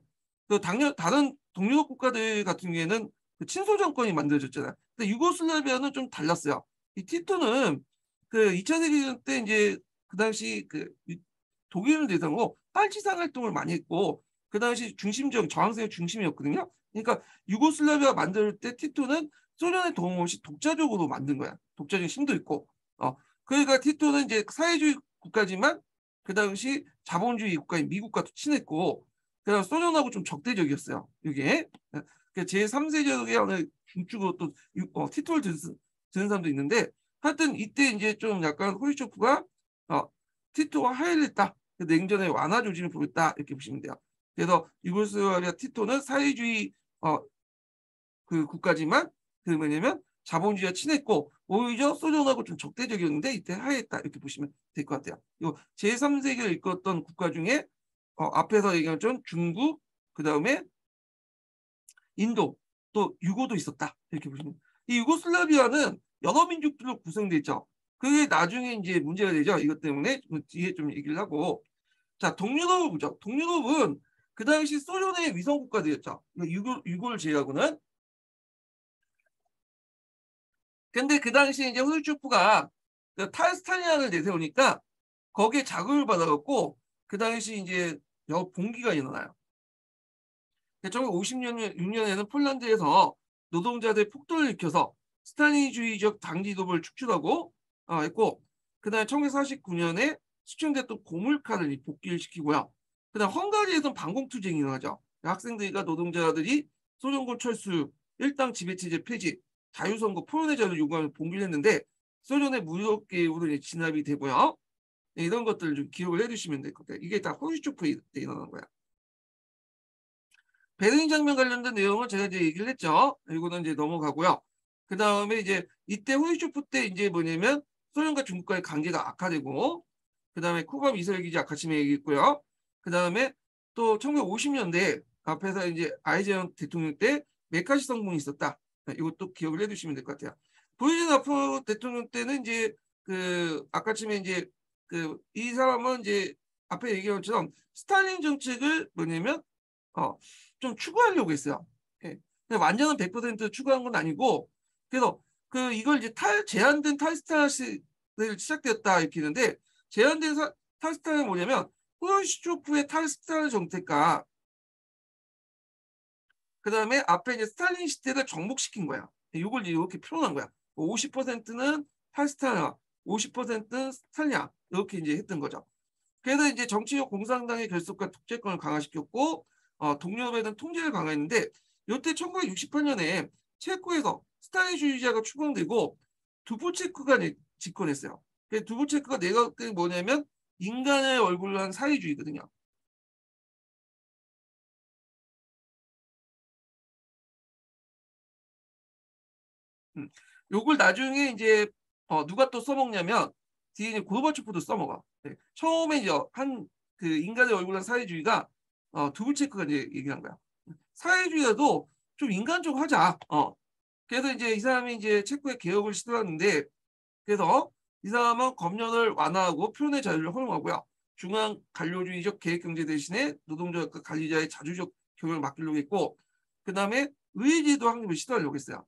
[SPEAKER 1] 그 당연 다른 동유럽 국가들 같은 경우에는 그 친소 정권이 만들어졌잖아요. 근데 유고슬라비아는 좀 달랐어요. 이 티토는 그 2차 세계대전 때 이제 그 당시 그 독일을 대상으로 빨치산 활동을 많이 했고 그 당시 중심적 저항세의 중심이었거든요. 그러니까 유고슬라비아 만들 때 티토는 소련의 도움 없이 독자적으로 만든 거야. 독자적인 힘도 있고. 그러니까 티토는 이제 사회주의 국가지만 그 당시 자본주의 국가인 미국과도 친했고, 그래서 소련하고 좀 적대적이었어요. 이게 제3세력의 어느 중축으로 또 티토를 드는 사람도 있는데, 하여튼 이때 이제 좀 약간 호르초프가 티토와 화해했다. 냉전의 완화 조짐을 보였다 이렇게 보시면 돼요. 그래서 유고슬라비아 티토는 사회주의 그 국가지만 그 뭐냐면 자본주의와 친했고 오히려 소련하고 좀 적대적이었는데 이때 화해했다 이렇게 보시면 될 것 같아요. 이 제3세계를 이끌었던 국가 중에 앞에서 얘기한 중국 그 다음에 인도 또 유고도 있었다 이렇게 보시면 돼요. 이 유고슬라비아는 여러 민족들로 구성돼 있죠. 그게 나중에 이제 문제가 되죠. 이것 때문에 뒤에 좀 얘기를 하고 자, 동유럽을 보죠. 동유럽은 그 당시 소련의 위성 국가들이었죠. 유골 제외하고는. 근데 그 당시 이제 후르츠초프가 그 탈스탈린을 내세우니까 거기에 자극을 받아갖고 그 당시 이제 봉기가 일어나요. 1956년에는 폴란드에서 노동자들 폭동을 일으켜서 스탈린주의적 당지도를 축출하고 했고 그다음에 1949년에 수출됐던 고물카를 복귀를 시키고요. 그다음 헝가리에서는 반공투쟁이 일어나죠. 학생들과 노동자들이 소련군 철수, 일당 지배체제 폐지, 자유선거, 포론의 자유를 요구하며 봉기를 했는데 소련의 무력계로 진압이 되고요. 네, 이런 것들을 좀 기억을 해주시면 될 것 같아요. 이게 다 호르초프에 때 일어난 거야. 베르린 장면 관련된 내용은 제가 이제 얘기를 했죠. 이거는 이제 넘어가고요. 그 다음에 이제 이때 호르초프 때 이제 뭐냐면 소련과 중국과의 관계가 악화되고 그 다음에 쿠바 미사일 기지 아카치미 얘기했고요. 그 다음에 또 1950년대 앞에서 이제 아이젠하워 대통령 때 메카시 성분이 있었다. 이것도 기억을 해두시면 될 것 같아요. 브리즈나프 대통령 때는 이제 그 아카치미 이제 그 이 사람은 이제 앞에 얘기한 것처럼 스탈린 정책을 뭐냐면 좀 추구하려고 했어요. 예. 근데 완전한 100% 추구한 건 아니고 그래서 그 이걸 이제 제한된 탈스타를 시작되었다 이렇게 했는데 제한된 탈스타는 뭐냐면 후르시초프의 탈스타 정책과 그 다음에 앞에 이제 스탈린 시대를 정복시킨 거야. 이걸 이렇게 표현한 거야. 50%는 탈스타냐, 50%는 스탈리아 이렇게 이제 했던 거죠. 그래서 이제 정치적 공산당의 결속과 독재권을 강화시켰고 동유럽에는 통제를 강화했는데 이때 1968년에 체코에서 스탈린주의자가 추방되고 두보체크가 집권했어요. 두보체크가 내각이 뭐냐면 인간의 얼굴로 한 사회주의거든요. 요걸 나중에 이제 누가 또 써먹냐면 뒤에 이제 고르바초프도 써먹어. 네. 처음에 이제 한 그 인간의 얼굴한 사회주의가 두블체크가 이제 얘기한 거야. 사회주의라도 좀 인간적으로 하자. 그래서 이제 이 사람이 이제 체코의 개혁을 시도하는데, 그래서 이 사람은 검열을 완화하고 표현의 자유를 허용하고요. 중앙 관료주의적 계획 경제 대신에 노동자과 관리자의 자주적 경영을 맡기려고 했고, 그 다음에 의제도 확립을 시도하려고 했어요.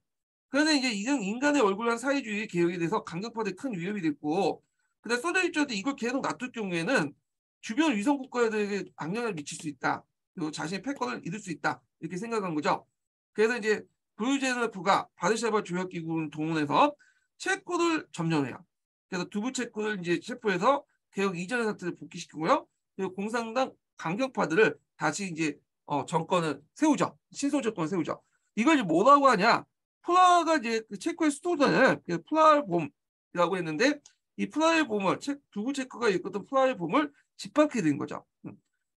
[SPEAKER 1] 그런데 이제 이런 인간의 얼굴한 사회주의 개혁에 대해서 강경파들이 큰 위협이 됐고, 근데 소련 입장에서 이걸 계속 놔둘 경우에는 주변 위성 국가들에게 악영향을 미칠 수 있다. 그리고 자신의 패권을 잃을 수 있다. 이렇게 생각한 거죠. 그래서 이제 브루제네프가 바르샤바 조약기구를 동원해서 체코를 점령해요. 그래서 두부 체코를 이제 체포해서 개혁 이전의 상태를 복귀시키고요. 그리고 공산당 강경파들을 다시 이제 정권을 세우죠. 신성 정권을 세우죠. 이걸 이제 뭐라고 하냐? 프라하가 이제 그 체코의 수도잖아요. 그래서 프라하를 봄이라고 했는데 이 프라하의 봄을 두부 체코가 이끌었던 프라하의 봄을 짓밟게 된 거죠.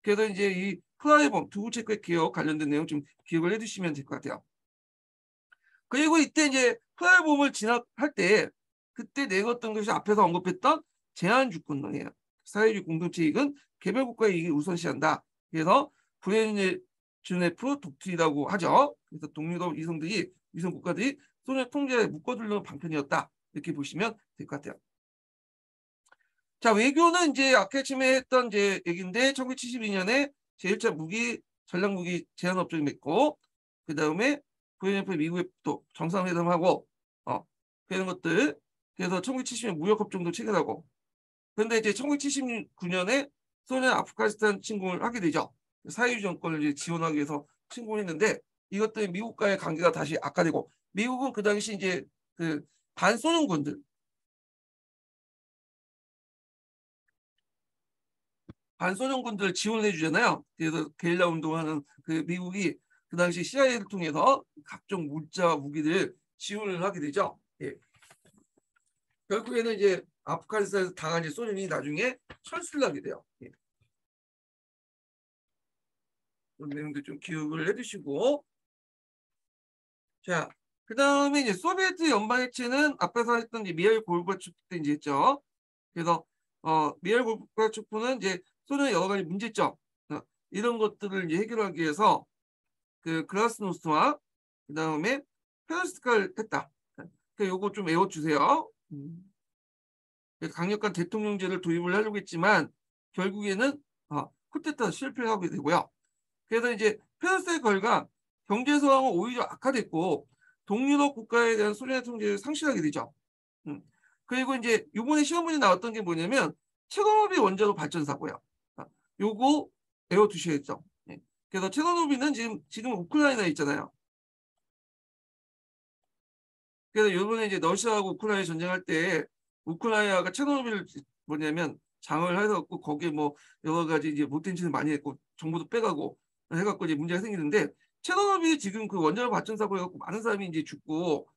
[SPEAKER 1] 그래서 이제 이 프라하의 봄, 두부 체코의 개혁 관련된 내용 좀 기억을 해두시면 될 것 같아요. 그리고 이때 이제 프라하의 봄을 진압할 때 그때 내걸었던 것이 앞에서 언급했던 제한주권론이에요. 사회주의 공동체 이익은 개별 국가의 이익을 우선시한다. 그래서 브레즈네프 독트리라고 하죠. 그래서 동유럽 위성 국가들이 소련 통제에 묶어두려는 방편이었다. 이렇게 보시면 될 것 같아요. 자, 외교는 이제 아까 처음에 했던 이제 얘기인데 1972년에 제1차 전략 무기 제한 협정을 맺고 그 다음에 VNF 미국에 또 정상회담하고 그런 것들. 그래서 1970년 무역협정도 체결하고. 그런데 이제 1979년에 소련 아프가니스탄 침공을 하게 되죠. 사회주의 정권을 이제 지원하기 위해서 침공했는데 이것 때문에 미국과의 관계가 다시 악화되고, 미국은 그 당시 이제 그 반소련군들 지원해 주잖아요. 그래서 게릴라 운동하는 그 미국이 그 당시 CIA를 통해서 각종 물자 무기들 지원을 하게 되죠. 예. 결국에는 이제 아프가니스탄에서 당한 이제 소련이 나중에 철수를 하게 돼요. 예. 그런 내용도 좀 기억을 해두시고. 자, 그 다음에 이제 소비에트 연방해체는 앞에서 했던 이제 미하일 고르바초프 때 이제 했죠. 그래서 미하일 고르바초프는 이제 소련의 여러 가지 문제점 이런 것들을 이제 해결하기 위해서 그 글라스노스트와 그 다음에 페로스트카를 했다. 그 요거 좀 외워주세요. 강력한 대통령제를 도입을 하려고 했지만 결국에는 쿠데타 실패하게 되고요. 그래서 이제 페로스트의 결과 경제 상황은 오히려 악화됐고 동유럽 국가에 대한 소련의 통제를 상실하게 되죠. 그리고 이제 이번에 시험 문제 나왔던 게 뭐냐면 체르노빌 원자로 발전사고요. 요거 외워두셔야죠. 네. 그래서 체르노빌은 지금 우크라이나에 있잖아요. 그래서 이번에 이제 러시아하고 우크라이나 전쟁할 때 우크라이나가 체르노빌을 뭐냐면 장을 해서 거기에 뭐 여러 가지 이제 못된 짓을 많이 했고 정보도 빼가고 해갖고 이제 문제가 생기는데, 체르노빌이 지금 그 원자력 발전사고 해갖고 많은 사람이 이제 죽고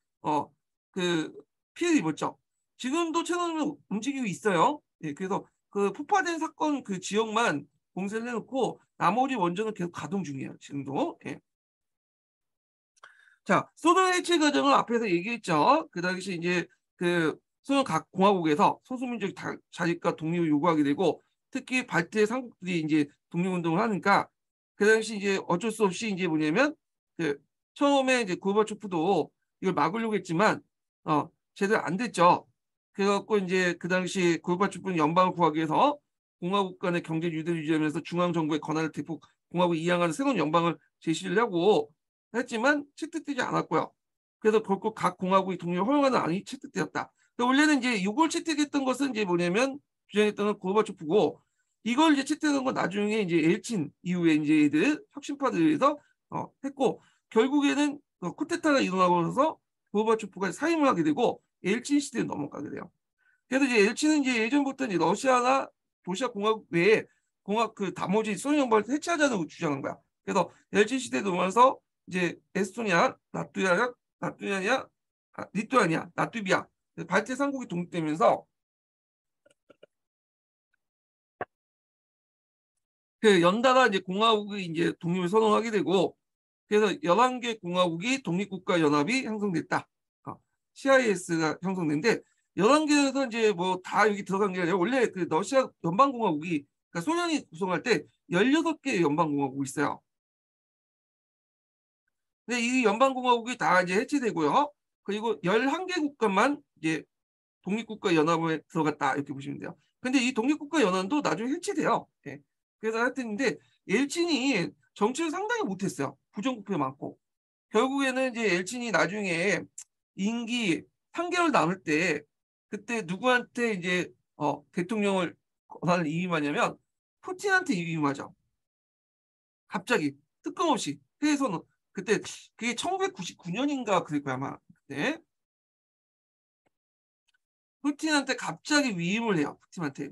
[SPEAKER 1] 그 피해를 입었죠. 지금도 체르노빌 움직이고 있어요. 예, 그래서 그 폭파된 사건 그 지역만 봉쇄를 해놓고 나머지 원전은 계속 가동 중이에요. 지금도. 예. 자, 소련 해체 과정을 앞에서 얘기했죠. 그 당시 이제 그 소련 각 공화국에서 소수민족 자립과 독립을 요구하게 되고, 특히 발트의 삼국들이 이제 독립운동을 하니까 그 당시 이제 어쩔 수 없이 이제 뭐냐면 그 처음에 이제 고르바초프도 이걸 막으려고 했지만 제대로 안 됐죠. 그래갖고 이제 그 당시 고르바초프는 연방을 구하기 위해서 공화국 간의 경제 유대를 유지하면서 중앙 정부의 권한을 대폭 공화국에 이양하는 새로운 연방을 제시를 하고 했지만 채택되지 않았고요. 그래서 결국 각 공화국이 독립을 허용하는 안이 채택되었다. 원래는 이제 이걸 채택했던 것은 이제 뭐냐면 주장했던 건 고르바초프고, 이걸 이제 채택한 건 나중에 이제 엘친 이후에 이제 애들 혁신파들에서 했고, 결국에는 쿠데타가 일어나고 나서 고르바초프가 사임을 하게 되고 엘친 시대에 넘어가게 돼요. 그래서 이제 엘친은 이제 예전부터 이제 러시아나 도시아 공화국 외에 그 나머지 소련 연방을 해체하자는 주장한 거야. 그래서 엘친 시대에 넘어가서 이제 에스토니아, 리투아니아, 라트비아, 발트 삼국이 독립되면서 그 연달아 이제 공화국이 이제 독립을 선언하게 되고, 그래서 11개 공화국이 독립국가 연합이 형성됐다. CIS가 형성되는데 11개에서 이제 뭐 다 여기 들어간 게 아니라 원래 그 러시아 연방공화국이 그러니까 소련이 구성할 때 16개의 연방공화국이 있어요. 근데 이 연방공화국이 다 이제 해체되고요. 그리고 11개 국가만 이제 독립국가 연합에 들어갔다 이렇게 보시면 돼요. 근데 이 독립국가 연합도 나중에 해체돼요. 예. 그래서 하여튼인데 엘친이 정치를 상당히 못했어요. 부정부패 많고. 결국에는 이제 엘친이 나중에 임기 3개월 남을 때 그때 누구한테 이제 대통령을 권한을 위임하냐면 푸틴한테 위임하죠. 갑자기 뜬금없이 회에서는 그때 그게 1999년인가 그럴 거야 아마 그때 푸틴한테 갑자기 위임을 해요. 푸틴한테.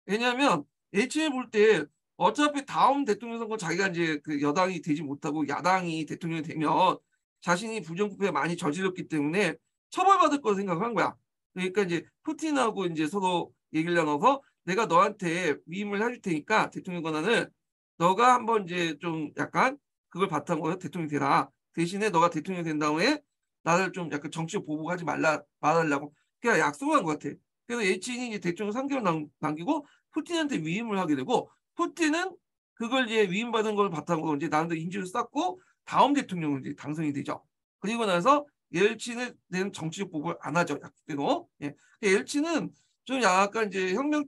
[SPEAKER 1] 왜냐하면 예측해 볼 때 어차피 다음 대통령 선거 자기가 이제 그 여당이 되지 못하고 야당이 대통령이 되면 자신이 부정부패 많이 저질렀기 때문에 처벌받을 거 생각한 거야. 그러니까 이제 푸틴하고 이제 서로 얘기를 나눠서 내가 너한테 위임을 해줄 테니까 대통령 권한을 너가 한번 이제 좀 약간 그걸 바탕으로 대통령이 되라. 대신에 너가 대통령이 된 다음에 나를 좀 약간 정치적 보복하지 말라고 그냥 약속한 것 같아. 그래서 예친이 이제 대통령 3개월 남기고 푸틴한테 위임을 하게 되고 푸틴은 그걸 이제 위임받은 걸 바탕으로 이제 나름대로 인지를 쌓고 다음 대통령으로 이제 당선이 되죠. 그리고 나서 옐친에 대한 정치적 보복을 안 하죠. 약속대로. 예. 옐친은 좀 약간 이제 혁명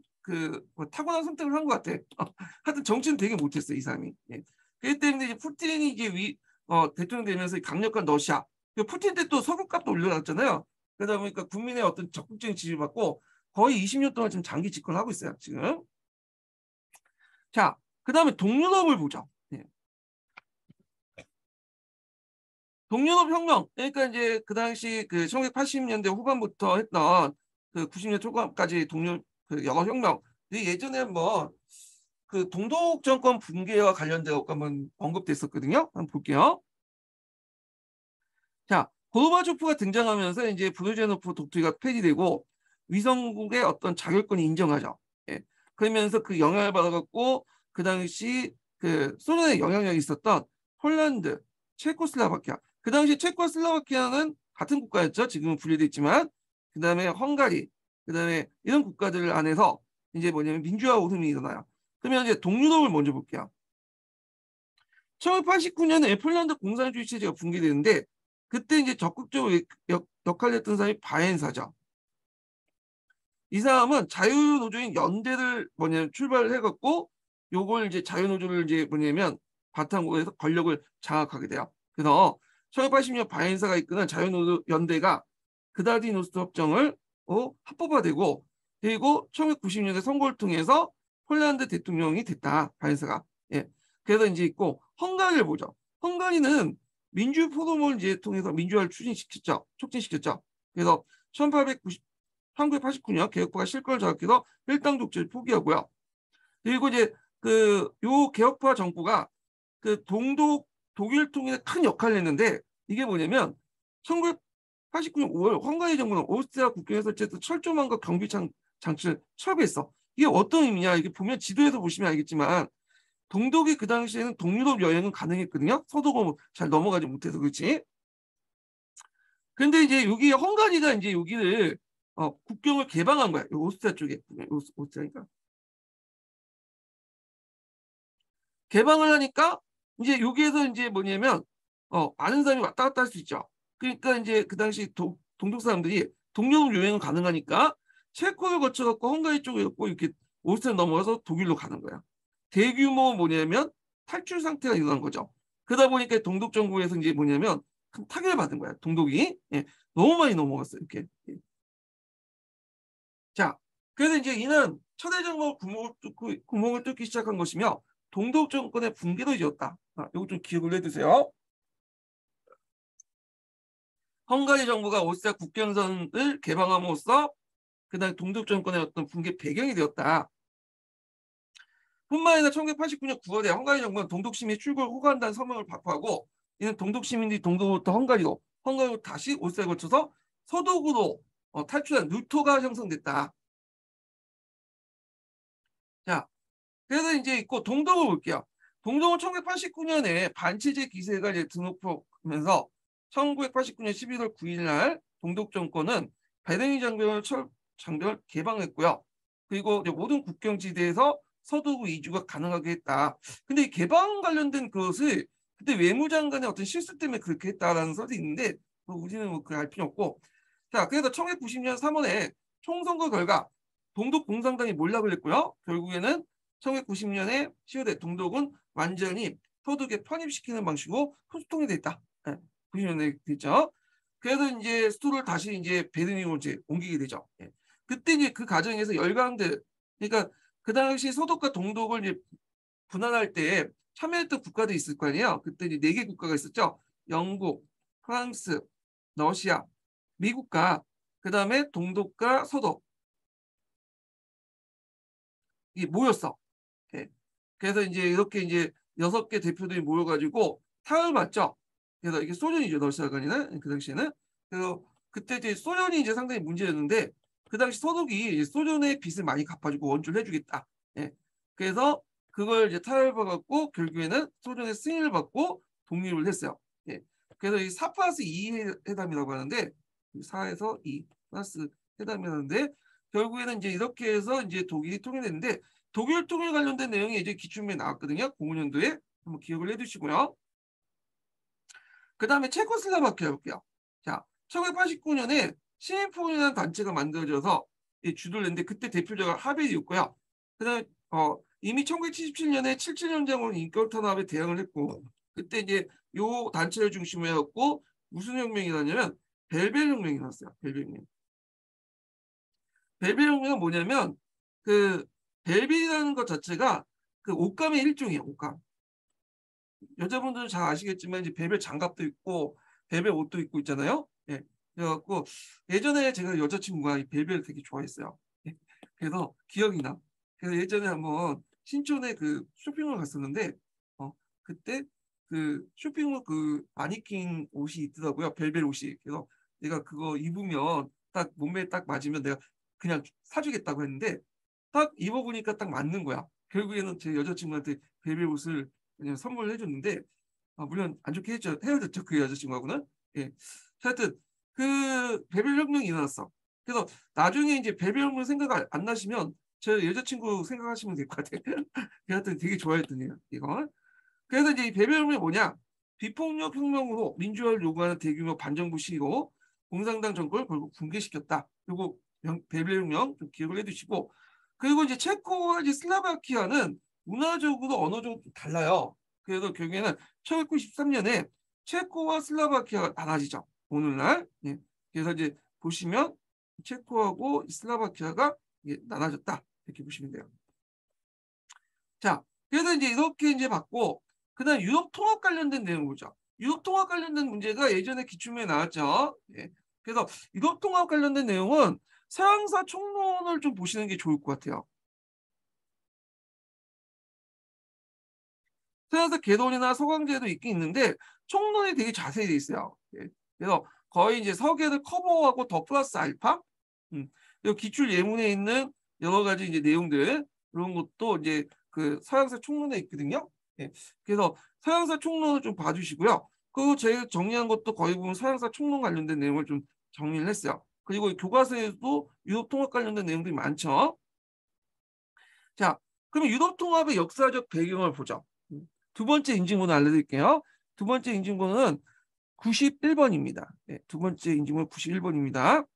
[SPEAKER 1] 뭐 타고난 선택을 한 것 같아. 하여튼 정치는 되게 못했어 이 사람이. 예. 그렇기 때문에 이제 푸틴이 이제 대통령 되면서 강력한 러시아. 푸틴 때 또 석유값도 올려놨잖아요. 그러다 보니까 국민의 어떤 적극적인 지지를 받고 거의 20년 동안 지금 장기 집권하고 있어요. 지금. 자, 그 다음에 동유럽을 보죠. 네. 동유럽 혁명. 그러니까 이제 그 당시 그 1980년대 후반부터 했던 그 90년 초반까지 그 영어 혁명. 예전에 뭐 그 동독 정권 붕괴와 관련되어 한번 언급됐었거든요. 한번 볼게요. 자, 고르바초프가 등장하면서 이제 브레즈네프 독트리가 폐지되고 위성국의 어떤 자결권이 인정하죠. 예. 그러면서 그 영향을 받아갖고 그 당시 그 소련의 영향력이 있었던 폴란드, 체코슬라바키아. 그 당시 체코슬라바키아는 같은 국가였죠. 지금은 분리돼 있지만 그 다음에 헝가리, 그 다음에 이런 국가들 안에서 이제 뭐냐면 민주화 운동이 일어나요. 그러면 이제 동유럽을 먼저 볼게요. 1989년에 폴란드 공산주의 체제가 붕괴되는데 그때 이제 적극적으로 역할을 했던 사람이 바엔사죠. 이 사람은 자유노조인 연대를 뭐냐면 출발을 해갖고 요걸 이제 자유노조를 이제 뭐냐면 바탕으로 해서 권력을 장악하게 돼요. 그래서 1980년 바엔사가 이끄는 자유노조 연대가 그다디노스트 협정을 합법화되고 그리고 1990년대 선거를 통해서 폴란드 대통령이 됐다. 바엔사가. 예. 그래서 이제 있고 헝가리를 보죠. 헝가리는 민주 포럼을 이제 통해서 민주화를 촉진시켰죠. 그래서 1989년 개혁파가 실권을 장악해서 일당 독재를 포기하고요. 그리고 이제 요 개혁파 정부가 그 동독 독일 통일에 큰 역할을 했는데 이게 뭐냐면 1989년 5월 헝가리 정부는 오스트리아 국경에 설치했던 철조망과 경비 장치를 철거했어. 이게 어떤 의미냐? 이게 보면 지도에서 보시면 알겠지만 동독이 그 당시에는 동유럽 여행은 가능했거든요. 서독은 잘 넘어가지 못해서 그렇지. 근데 이제 여기 헝가리가 이제 여기를 국경을 개방한 거야. 오스트리아 쪽에 오스트리아니까 개방을 하니까 이제 여기에서 이제 뭐냐면 많은 사람이 왔다 갔다 할 수 있죠. 그러니까 이제 그 당시 동독 사람들이 동유럽 여행은 가능하니까 체코를 거쳐갖고 헝가리 쪽에 갖고 이렇게 오스트리아 넘어가서 독일로 가는 거야. 대규모 뭐냐면 탈출 상태가 일어난 거죠. 그러다 보니까 동독 정부에서 이제 뭐냐면 큰 타격을 받은 거야. 동독이. 예, 너무 많이 넘어갔어요. 이렇게. 예. 자, 그래서 이제 이는 초대정부 구멍을 뚫기 시작한 것이며 동독 정권의 붕괴로 이었다. 이거 좀 기억을 해두세요. 헝가리 정부가 오스트리아 국경선을 개방함으로써 그다음 동독 정권의 어떤 붕괴 배경이 되었다. 뿐만 아니라 1989년 9월에 헝가리 정부는 동독 시민 출국을 호소한다는 서명을 발표하고 이는 동독 시민들이 동독부터 헝가리로 다시 오스트리아에 거쳐서 서독으로 탈출한 루토가 형성됐다. 자, 그래서 이제 있고 동독을 볼게요. 동독은 1989년에 반체제 기세가 이제 등록하면서 1989년 11월 9일 날 동독 정권은 베르린 장벽을 개방했고요. 그리고 이제 모든 국경지대에서 서독 이주가 가능하게 했다. 근데 이 개방 관련된 그것을 그때 외무장관의 어떤 실수 때문에 그렇게 했다라는 설이 있는데 우리는 뭐 그알 필요 없고. 자, 그래서 1990년 3월에 총선거 결과 동독 공산당이 몰락을 했고요. 결국에는 1990년에 10월에 동독은 완전히 서독에 편입시키는 방식으로 소통이 됐다. 90년에 됐죠. 그래서 이제 수도를 다시 이제 베르린으로 이제 옮기게 되죠. 예. 그때 이제 그 과정에서 열강들, 그러니까 그 당시 서독과 동독을 이제 분할할 때 참여했던 국가들이 있을 거 아니에요. 그때 이제 4개 국가가 있었죠. 영국, 프랑스, 러시아, 미국과 그다음에 동독과 서독 이 모였어. 예. 그래서 이제 이렇게 이제 6개 대표들이 모여가지고 타을 맞죠. 그래서 이게 소련이죠. 러시아가 아니라 그 당시에는. 그래서 그때 이제 소련이 이제 상당히 문제였는데 그 당시 서독이 소련의 빚을 많이 갚아주고 원조를 해주겠다. 예. 그래서 그걸 이제 타협을 받고 결국에는 소련의 승인을 받고 독립을 했어요. 예. 그래서 이 4 플러스 2 회담이라고 하는데 4에서 2 플러스 회담이라는데 결국에는 이제 이렇게 해서 이제 독일이 통일됐는데 독일 통일 관련된 내용이 이제 기출문에 나왔거든요. 05년도에 한번 기억을 해두시고요. 그 다음에 체코슬라바키아 볼게요. 자, 1989년에 시민포이라는 단체가 만들어져서 주도를 했는데 그때 대표자가 하벨이었고요. 그다음에 이미 1977년에 77년장으로 인권탄압에 대응을 했고 그때 이제 요 단체를 중심으로 해갖고 무슨 혁명이 나냐면 벨벳 혁명이 났어요. 벨벳 혁명. 벨벳 혁명은 뭐냐면 그 벨벳이라는 것 자체가 그 옷감의 일종이에요. 옷감. 여자분들은 잘 아시겠지만 이제 벨벳 장갑도 있고 벨벳 옷도 입고 있잖아요. 예. 그래갖고 예전에 제가 여자친구가 이 벨벳을 되게 좋아했어요. 예. 그래서 기억이 나. 그래서 예전에 한번 신촌에 그 쇼핑몰 갔었는데 그때 그 쇼핑몰 그 마니킹 옷이 있더라고요. 벨벳 옷이. 그래서 내가 그거 입으면 딱 몸매에 딱 맞으면 내가 그냥 사주겠다고 했는데 딱 입어보니까 딱 맞는 거야. 결국에는 제 여자친구한테 벨벳 옷을 그냥 선물을 해줬는데 물론 안 좋게 헤어졌죠 그 여자친구하고는. 예. 하여튼 그 벨벳 혁명이 일어났어. 그래서 나중에 이제 벨벳 혁명 생각 안 나시면 제 여자친구 생각하시면 될 것 같아요. 하여튼 되게 좋아했던 이거. 그래서 이제 이 벨벳 혁명이 뭐냐? 비폭력 혁명으로 민주화를 요구하는 대규모 반정부 시위로 공산당 정권을 결국 붕괴시켰다. 그리고 벨벳 혁명 좀 기억을 해두시고 그리고 이제 체코와 이제 슬라바키아는 문화적으로 언어적으로 좀 달라요. 그래서 결국에는 1993년에 체코와 슬라바키아가 나눠지죠. 오늘날. 예. 그래서 이제 보시면 체코하고 슬라바키아가 나눠졌다. 이렇게 보시면 돼요. 자, 그래서 이제 이렇게 이제 봤고, 그다음 유럽 통합 관련된 내용을 보죠. 유럽 통합 관련된 문제가 예전에 기출문에 나왔죠. 예. 그래서 유럽 통합 관련된 내용은 서양사 총론을 좀 보시는 게 좋을 것 같아요. 서양사 개론이나 서강제도 있긴 있는데 총론이 되게 자세히 돼 있어요. 예. 그래서 거의 이제 서계를 커버하고 더 플러스 알파, 그리고 기출 예문에 있는 여러 가지 이제 내용들 그런 것도 이제 그 서양사 총론에 있거든요. 예. 그래서 서양사 총론을 좀 봐주시고요. 그리고 제가 정리한 것도 거의 보면 서양사 총론 관련된 내용을 좀 정리를 했어요. 그리고 교과서에도 유럽 통합 관련된 내용들이 많죠. 자, 그럼 유럽 통합의 역사적 배경을 보죠. 두 번째 인증번호 알려드릴게요. 두 번째 인증번호는 91번입니다. 네, 두 번째 인증번호 91번입니다.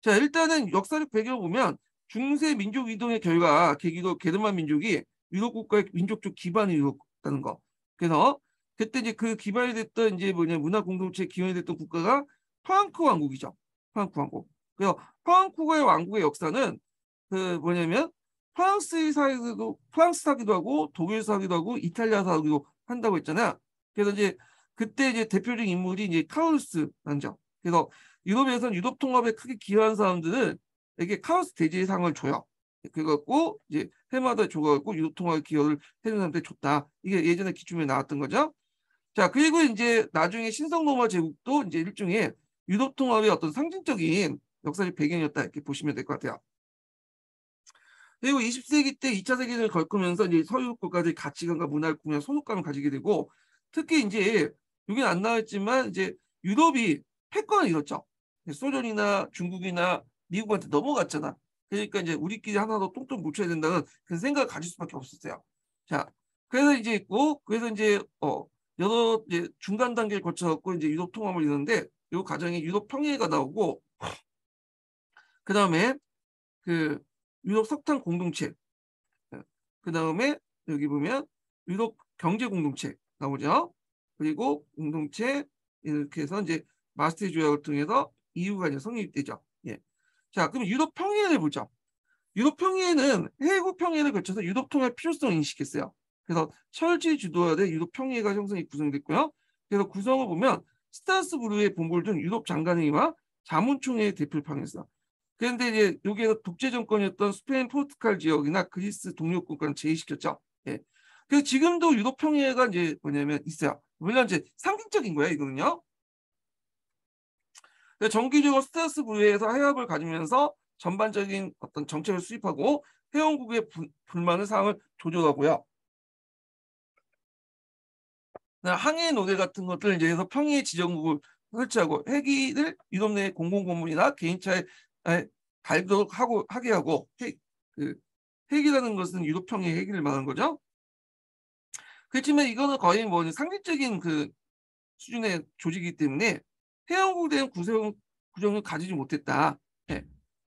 [SPEAKER 1] 자, 일단은 역사적 배경을 보면 중세 민족 이동의 결과 계기로 게르만 민족이 유럽 국가의 민족적 기반이 이뤘다는 거. 그래서 그때 이제 그 기반이 됐던 이제 뭐냐 문화 공동체 기반이 됐던 국가가 프랑크 왕국이죠. 프랑크 왕국. 그래서 프랑크의 왕국의 역사는 그 뭐냐면 프랑스사기도 하고 독일사기도 하고 이탈리아사기도 한다고 했잖아요. 그래서 이제 그때 이제 대표적인 인물이 이제 카울루스 왕정. 그래서 유럽에서는 유럽 통합에 크게 기여한 사람들은 이게 카우스 대제상을 줘요. 그래갖고 이제 해마다 줘갖고 유럽 통합에 기여를 해준 사람한테 줬다. 이게 예전에 기준에 나왔던 거죠. 자, 그리고 이제 나중에 신성로마 제국도 이제 일종의 유럽 통합의 어떤 상징적인 역사적 배경이었다 이렇게 보시면 될 것 같아요. 그리고 20세기 때 2차 세계대전을 겪으면서 이제 서유럽 국가들이 가치관과 문화를 공유한 소속감을 가지게 되고 특히 이제 여기는 안 나왔지만 이제 유럽이 패권을 잃었죠. 소련이나 중국이나 미국한테 넘어갔잖아. 그러니까 이제 우리끼리 하나 더 똥똥 뭉쳐야 된다는 그런 생각을 가질 수밖에 없었어요. 자, 그래서 이제 있고, 그래서 이제 여러 이제 중간 단계를 거쳐갖고 이제 유럽 통합을 이루는데, 이 과정에 유럽 평화가 나오고, 그 다음에 그 유럽 석탄 공동체, 그 다음에 여기 보면 유럽 경제 공동체 나오죠. 그리고 공동체 이렇게 해서 이제 마스트리트 조약을 통해서 EU가 이제 성립되죠. 예. 자, 그럼 유럽 평화를 보죠. 유럽 평의회는 해국 평의회를 거쳐서 유럽 통합 필요성을 인식했어요. 그래서 철지 주도하되 유럽 평의회가 형성이 구성됐고요. 그래서 구성을 보면 스트라스부르의 본부를 둔 유럽 장관회의와 자문총회의 대표를 파견했어. 그런데 이제 여기에서 독재 정권이었던 스페인, 포르투갈 지역이나 그리스 동료 국가는 제외시켰죠. 예. 그래서 지금도 유럽 평의회가 이제 뭐냐면 있어요. 물론 이제 상징적인 거예요, 이거는요. 정기적으로 스트라스부르에서 해협을 가지면서 전반적인 어떤 정책을 수립하고 회원국의 불만의 사항을 조절하고요. 항해 노래 같은 것들 이제 해서 평의회 지정국을 설치하고 회기를 유럽 내 공공건물이나 개인차에 발도록 하게 하고 회기라는 것은 유럽 평의회 회기를 말하는 거죠. 그렇지만 이거는 거의 뭐 상징적인 그 수준의 조직이기 때문에 회원국에 대한 구정을 가지지 못했다. 네.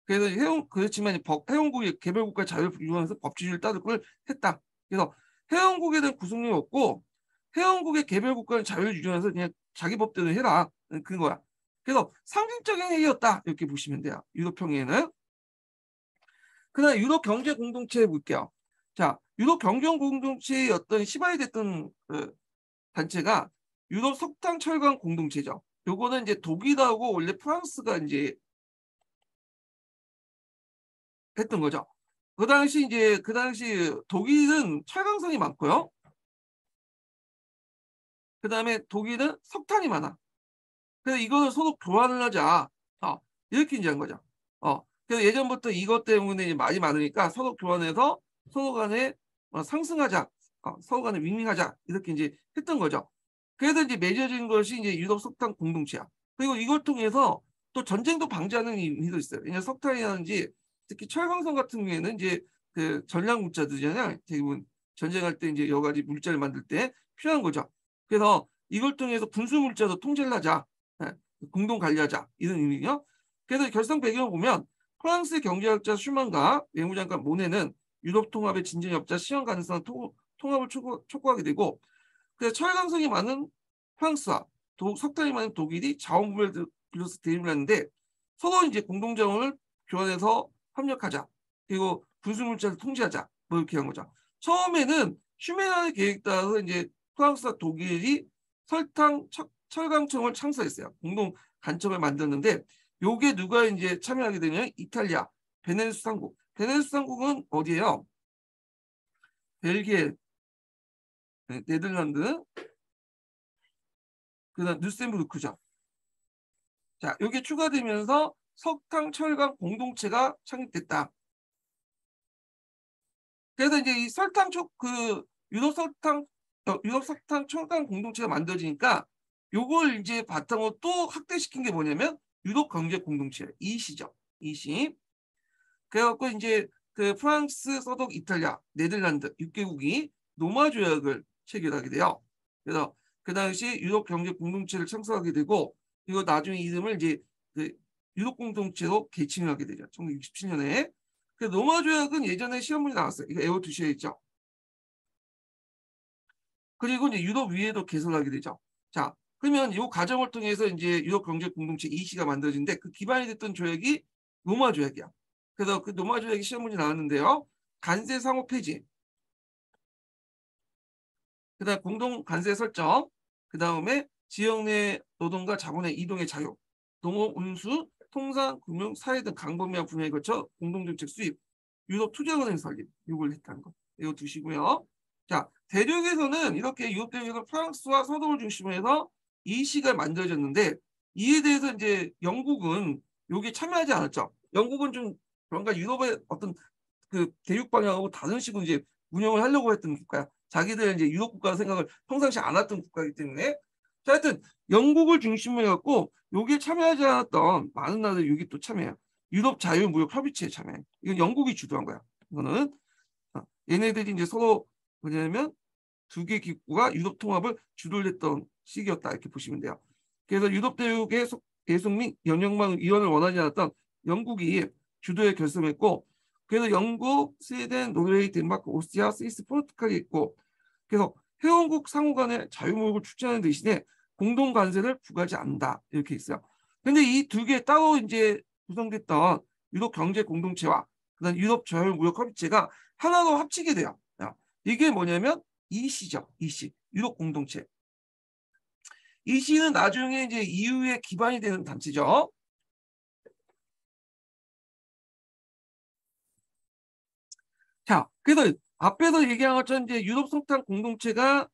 [SPEAKER 1] 그래서 그렇지만 회원국이 개별국가 자유를 유지하면서 법치주의를 따르고 했다. 그래서 회원국에 대한 구속력이 없고 회원국의 개별국가는 자유를 유지하면서 그냥 자기 법대로 해라. 그런 거야. 그래서 상징적인 회의였다. 이렇게 보시면 돼요. 유럽 평의회는. 그다음 유럽 경제 공동체 볼게요. 자, 유럽 경제 공동체의 어떤 시발이 됐던 그 단체가 유럽 석탄 철강 공동체죠. 요거는 이제 독일하고 원래 프랑스가 이제 했던 거죠. 그 당시 독일은 철강성이 많고요. 그 다음에 독일은 석탄이 많아. 그래서 이거를 서로 교환을 하자. 이렇게 이제 한 거죠. 그래서 예전부터 이것 때문에 말이 많으니까 서로 교환해서 서로 간에 상승하자. 서로 간에 윈윈하자. 이렇게 이제 했던 거죠. 그래서 이제 맺어진 것이 이제 유럽 석탄 공동체야. 그리고 이걸 통해서 또 전쟁도 방지하는 의미도 있어요. 왜냐하면 석탄이라든지 특히 철강성 같은 경우에는 이제 그 전략 물자들이잖아요. 대부분 전쟁할 때 이제 여러 가지 물자를 만들 때 필요한 거죠. 그래서 이걸 통해서 군수 물자도 통제를 하자, 예, 공동 관리하자 이런 의미요. 그래서 결성 배경을 보면 프랑스 경제학자 슈만과 외무장관 모네는 유럽 통합의 진전이 없자 실현 가능성을 통합을 촉구하게 되고, 그래서 철강성이 많은 프랑스와 석탄이 많은 독일이 자원분배를 빌려서 대립을 하는데 서로 이제 공동자원을 교환해서 협력하자. 그리고 군수물자를 통제하자. 뭐 이렇게 한 거죠. 처음에는 슈메나의 계획 따라서 이제 프랑스와 독일이 철강청을 창설했어요. 공동 간청을 만들었는데 요게 누가 이제 참여하게 되냐면 이탈리아, 베네루스 삼국. 베네루스 삼국은 어디예요? 벨기에, 네덜란드, 그다음 루셈부르크죠. 자, 요게 추가되면서 석탄 철강 공동체가 창립됐다. 그래서 이제 이 유럽 석탄 철강 공동체가 만들어지니까 요걸 이제 바탕으로 또 확대시킨 게 뭐냐면 유럽 경제 공동체 EC죠. EC. 그래갖고 이제 그 프랑스, 서독, 이탈리아, 네덜란드 6개국이 로마 조약을 체결하게 돼요. 그래서 그 당시 유럽 경제 공동체를 창설하게 되고, 이거 나중에 이름을 이제 그 유럽 공동체로 개칭을 하게 되죠. 1967년에. 그 로마 조약은 예전에 시험 문제 나왔어요. 이거 외워두셔야 있죠. 그리고 이제 유럽 위에도 개설하게 되죠. 자, 그러면 이 과정을 통해서 이제 유럽 경제 공동체 EC가 만들어진데 그 기반이 됐던 조약이 로마 조약이야. 그래서 그 로마 조약이 시험 문제 나왔는데요. 관세 상호 폐지, 그다음 공동 관세 설정, 그 다음에 지역 내 노동과 자본의 이동의 자유, 농업, 운수, 통상, 금융, 사회 등 강범위한 분야에 거쳐 공동정책 수립, 유럽 투자은행 설립, 이걸 했다는 거. 이거 두시고요. 자, 대륙에서는 이렇게 유럽 대륙에서 프랑스와 서독을 중심으로 해서 이 시가 만들어졌는데 이에 대해서 이제 영국은 여기 참여하지 않았죠. 영국은 좀 뭔가 유럽의 어떤 그 대륙 방향하고 다른 식으로 이제 운영을 하려고 했던 국가야. 자기들 이제 유럽 국가 생각을 평상시 안 했던 국가이기 때문에. 자, 하여튼 영국을 중심으로 해갖고 여기에 참여하지 않았던 많은 나라들이 여기 또 참여해요. 유럽 자유무역협의체에 참여해. 이건 영국이 주도한 거야. 이거는 얘네들이 이제 서로 뭐냐면 두 개 기구가 유럽 통합을 주도를 했던 시기였다 이렇게 보시면 돼요. 그래서 유럽 대륙의 계속 및 연영망 이원을 원하지 않았던 영국이 주도에 결성했고, 그래서 영국, 스웨덴, 노르웨이, 덴마크, 오스트리아, 스위스, 포르투갈이 있고, 그래서 회원국 상호 간의 자유무역을 축제하는 대신에 공동 관세를 부과하지 않는다 이렇게 있어요. 근데 이 두 개 따로 이제 구성됐던 유럽 경제 공동체와 그다음 유럽 자유무역 협의체가 하나로 합치게 돼요. 이게 뭐냐면 EC죠. EC 유럽 공동체. EC는 나중에 이제 EU의 기반이 되는 단체죠. 자, 그래서 앞에서 얘기한 것처럼 이제 유럽 석탄 공동체가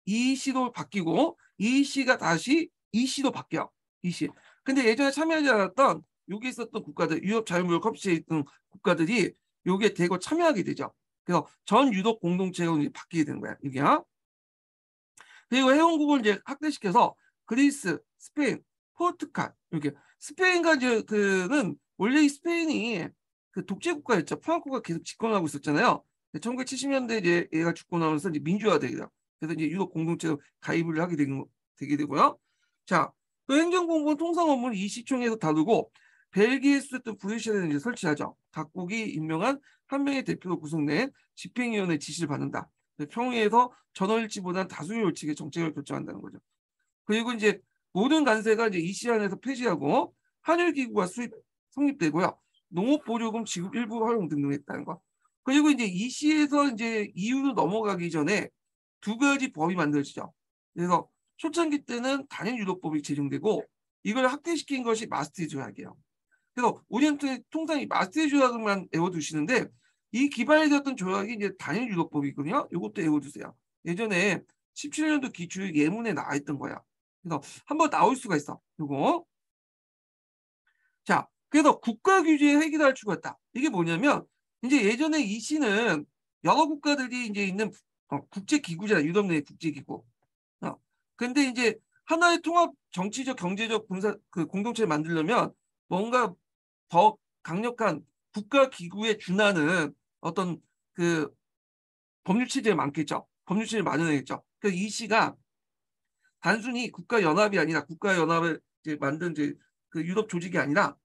[SPEAKER 1] EC로 바뀌고 EC가 다시 EC로 바뀌어. EC. 근데 예전에 참여하지 않았던 여기 있었던 국가들, 유럽 자유무역 협의체에 있던 국가들이 여기에 대거 참여하게 되죠. 그래서 전 유럽 공동체가 이제 바뀌게 되는 거야. 이게요. 그리고 회원국을 이제 확대시켜서 그리스, 스페인, 포르투갈 이렇게 스페인과 이제 그는 원래 이 스페인이 그 독재 국가였죠. 프랑코가 계속 집권하고 있었잖아요. 1970년대 이제 얘가 집권하면서 이제 민주화되기다. 그래서 이제 유럽 공동체로 가입을 되게 되고요. 자, 또 행정공무원 통상 업무를 이 시청에서 다루고 벨기에 수도 브뤼셀에 이제 설치하죠. 각국이 임명한 한 명의 대표로 구성된 집행위원회 지시를 받는다. 평의에서 전원일치보다는 다수의 원칙의 정책을 결정한다는 거죠. 그리고 이제 모든 관세가 이제 이 시안에서 폐지하고 한일 기구가 성립되고요. 농업보조금 지급 일부 활용 등등 했다는 거. 그리고 이제 이 시에서 이제 EU로 넘어가기 전에 두 가지 법이 만들어지죠. 그래서 초창기 때는 단일 유럽법이 제정되고 이걸 확대시킨 것이 마스트리트 조약이에요. 그래서 우리한테 통상 이 마스트리트 조약만 외워두시는데 이 기반이 되었던 조약이 이제 단일 유럽법이거든요. 이것도 외워두세요. 예전에 17년도 기출 예문에 나와 있던 거야. 그래서 한번 나올 수가 있어. 이거. 자, 그래서 국가 규제에 회기를 추구했다. 이게 뭐냐면 이제 예전에 이 시는 여러 국가들이 이제 있는 국제 기구잖아. 유럽 내 국제 기구. 근데 이제 하나의 통합 정치적, 경제적 군사 그 공동체를 만들려면 뭔가 더 강력한 국가 기구에 준하는 어떤 그 법률 체제가 많겠죠. 법률 체제를 마련하겠죠. 그래서 이 시가 단순히 국가 연합이 아니라 국가 연합을 이제 만든 이제 그 유럽 조직이 아니라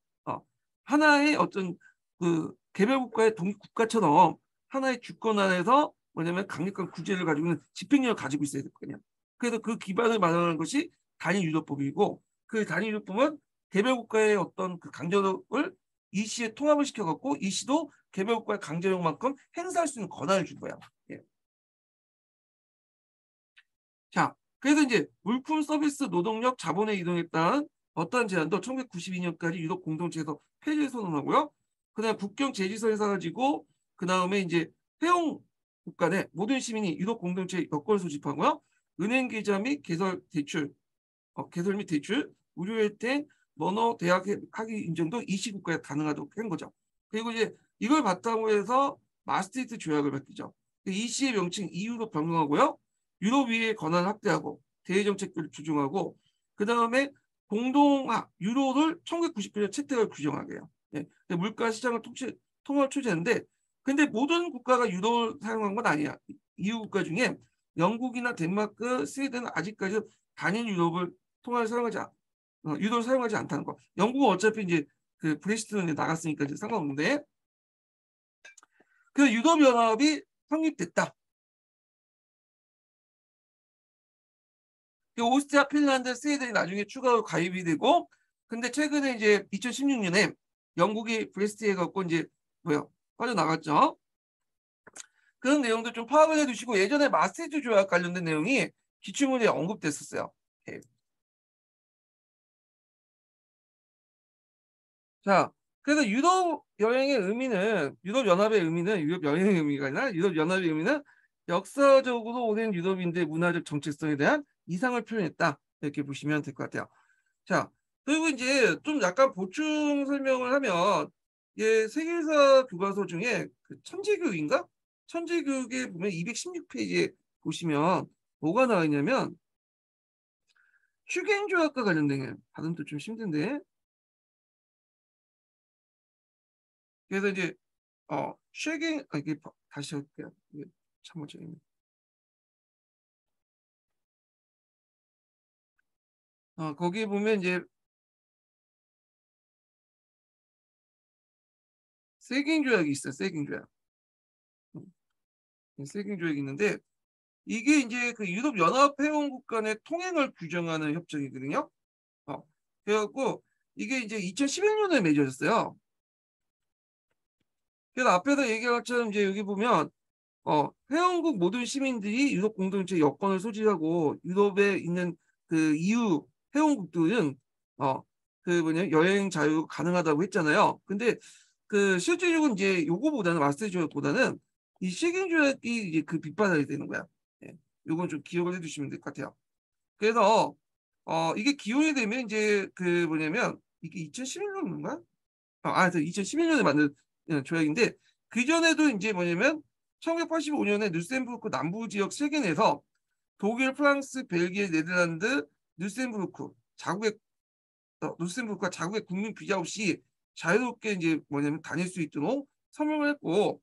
[SPEAKER 1] 하나의 어떤 그 개별 국가의 독립 국가처럼 하나의 주권 안에서 뭐냐면 강력한 구제를 가지고 있는 집행력을 가지고 있어야 될 거냐. 그래서 그 기반을 마련하는 것이 단일 유럽법이고 그 단일 유럽법은 개별 국가의 어떤 그 강제력을 이 시에 통합을 시켜갖고 이 시도 개별 국가의 강제력만큼 행사할 수 있는 권한을 준 거야. 예. 자, 그래서 이제 물품 서비스 노동력 자본에 이동했다는 어떠한 제한도 1992년까지 유럽 공동체에서 폐지를 선언하고요. 그다음 국경 제지선을 사가지고 그 다음에 이제 회원 국가 내 모든 시민이 유럽 공동체 여권을 소집하고요. 은행 계좌 및 개설 및 대출, 무료 혜택, 언어 대학 학위 인정도 이 시 국가에 가능하도록 한 거죠. 그리고 이제 이걸 바탕으로 해서 마스트리트 조약을 맺죠. 이 시의 명칭 EU로 변경하고요. 유럽위의 권한을 확대하고 대외 정책들을 조정하고 그 다음에 공동화 유로를 1998년 채택을 규정하게 해요. 예. 물가 시장을 통합 추진했는데 근데 모든 국가가 유로를 사용한 건 아니야. EU 국가 중에 영국이나 덴마크, 스웨덴은 아직까지 단일 유럽을 유로를 사용하지 않다는 거. 영국은 어차피 이제 그 브렉시트는 나갔으니까 이제 상관없는데 그 유럽 연합이 성립됐다. 오스트리아, 핀란드, 스웨덴이 나중에 추가로 가입이 되고, 근데 최근에 이제 2016년에 영국이 브레스트에 갖고 이제 빠져나갔죠. 그런 내용도 좀 파악을 해두시고 예전에 마스트리트 조약 관련된 내용이 기출문제에 언급됐었어요. 예. 자, 그래서 유럽 연합의 의미는 유럽 여행의 의미가 아니라 유럽 연합의 의미는 역사적으로 오랜 유럽인들의 문화적 정체성에 대한 이상을 표현했다. 이렇게 보시면 될 것 같아요. 자, 그리고 이제 좀 약간 보충 설명을 하면 예, 세계사 교과서 중에 그 천재교육인가? 천재교육에 보면 216페이지에 보시면 뭐가 나와 있냐면 슈갱조약과 관련된 발음도 좀 힘든데. 그래서 이제 쉐갱 이게 다시 할게요. 이게 참모적인. 거기 보면 이제 세깅 조약이 있어요. 세깅 조약. 세깅 조약이 있는데 이게 이제 그 유럽 연합 회원국 간의 통행을 규정하는 협정이거든요. 그래갖고 이게 이제 2011년에 맺어졌어요. 그래서 앞에서 얘기한 것처럼 이제 여기 보면 회원국 모든 시민들이 유럽 공동체 여권을 소지하고 유럽에 있는 그 EU 회원국들은 그 뭐냐 여행 자유 가능하다고 했잖아요. 근데 그 실질적으로 이제 요거보다는 마스터 조약보다는 이 쉐갱 조약이 이제 그 뒷바닥이 되는 거야. 예. 요건 좀 기억을 해두시면 될 것 같아요. 그래서 이게 기용이 되면 이제 그 뭐냐면 이게 2011년인가? 2011년에 만든 조약인데 그 전에도 이제 뭐냐면 1985년에 누셈부르크 남부 지역 세계내에서 독일, 프랑스, 벨기에, 네덜란드, 누셈부르크 자국의 누셈부르크가 자국의 국민 비자 없이 자유롭게 이제 뭐냐면 다닐 수 있도록 서명을 했고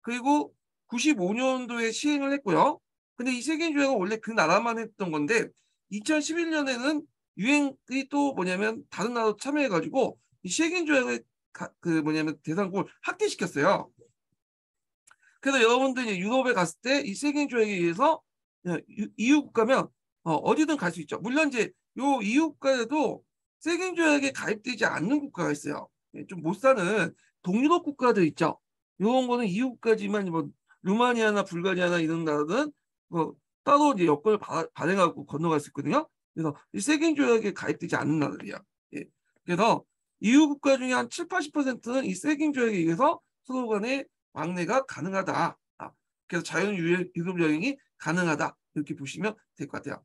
[SPEAKER 1] 그리고 95년도에 시행을 했고요. 근데 이 세계 조약은 원래 그 나라만 했던 건데 2011년에는 유엔이 또 뭐냐면 다른 나라도 참여해가지고 이 세계 조약을 그 뭐냐면 대상국을 확대시켰어요. 그래서 여러분들 이제 유럽에 갔을 때 이 세계 조약에 의해서 EU 국가면 어디든 갈 수 있죠. 물론 이제 요 EU 국가에도 세계 조약에 가입되지 않는 국가가 있어요. 좀 못 사는 동유럽 국가들 있죠. 이런 거는 EU 국가지만 뭐 루마니아나 불가리아나 이런 나라는 뭐 따로 이제 여권을 발행하고 건너갈 수 있거든요. 그래서 이 세계 조약에 가입되지 않는 나라들이야. 예. 그래서 EU 국가 중에 한 7, 80%는 이 세계 조약에 의해서 서로 간에 왕래가 가능하다. 그래서 자연 유럽 여행이 가능하다. 이렇게 보시면 될 것 같아요.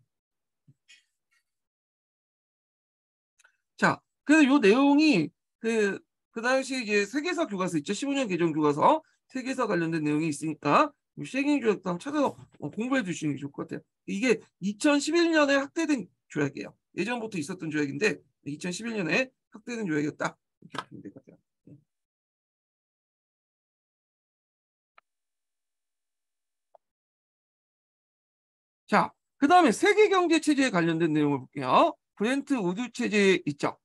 [SPEAKER 1] 자, 그래서 요 내용이 그 당시 이제 세계사 교과서 있죠. 15년 개정 교과서 세계사 관련된 내용이 있으니까 쉐깅 조약도 한번 찾아서 공부해 주시는 게 좋을 것 같아요. 이게 2011년에 확대된 조약이에요. 예전부터 있었던 조약인데 2011년에 확대된 조약이었다. 이렇게 보면 될 것 같아요. 자, 그 다음에 세계 경제 체제에 관련된 내용을 볼게요. 브렌트 우드 체제 있죠.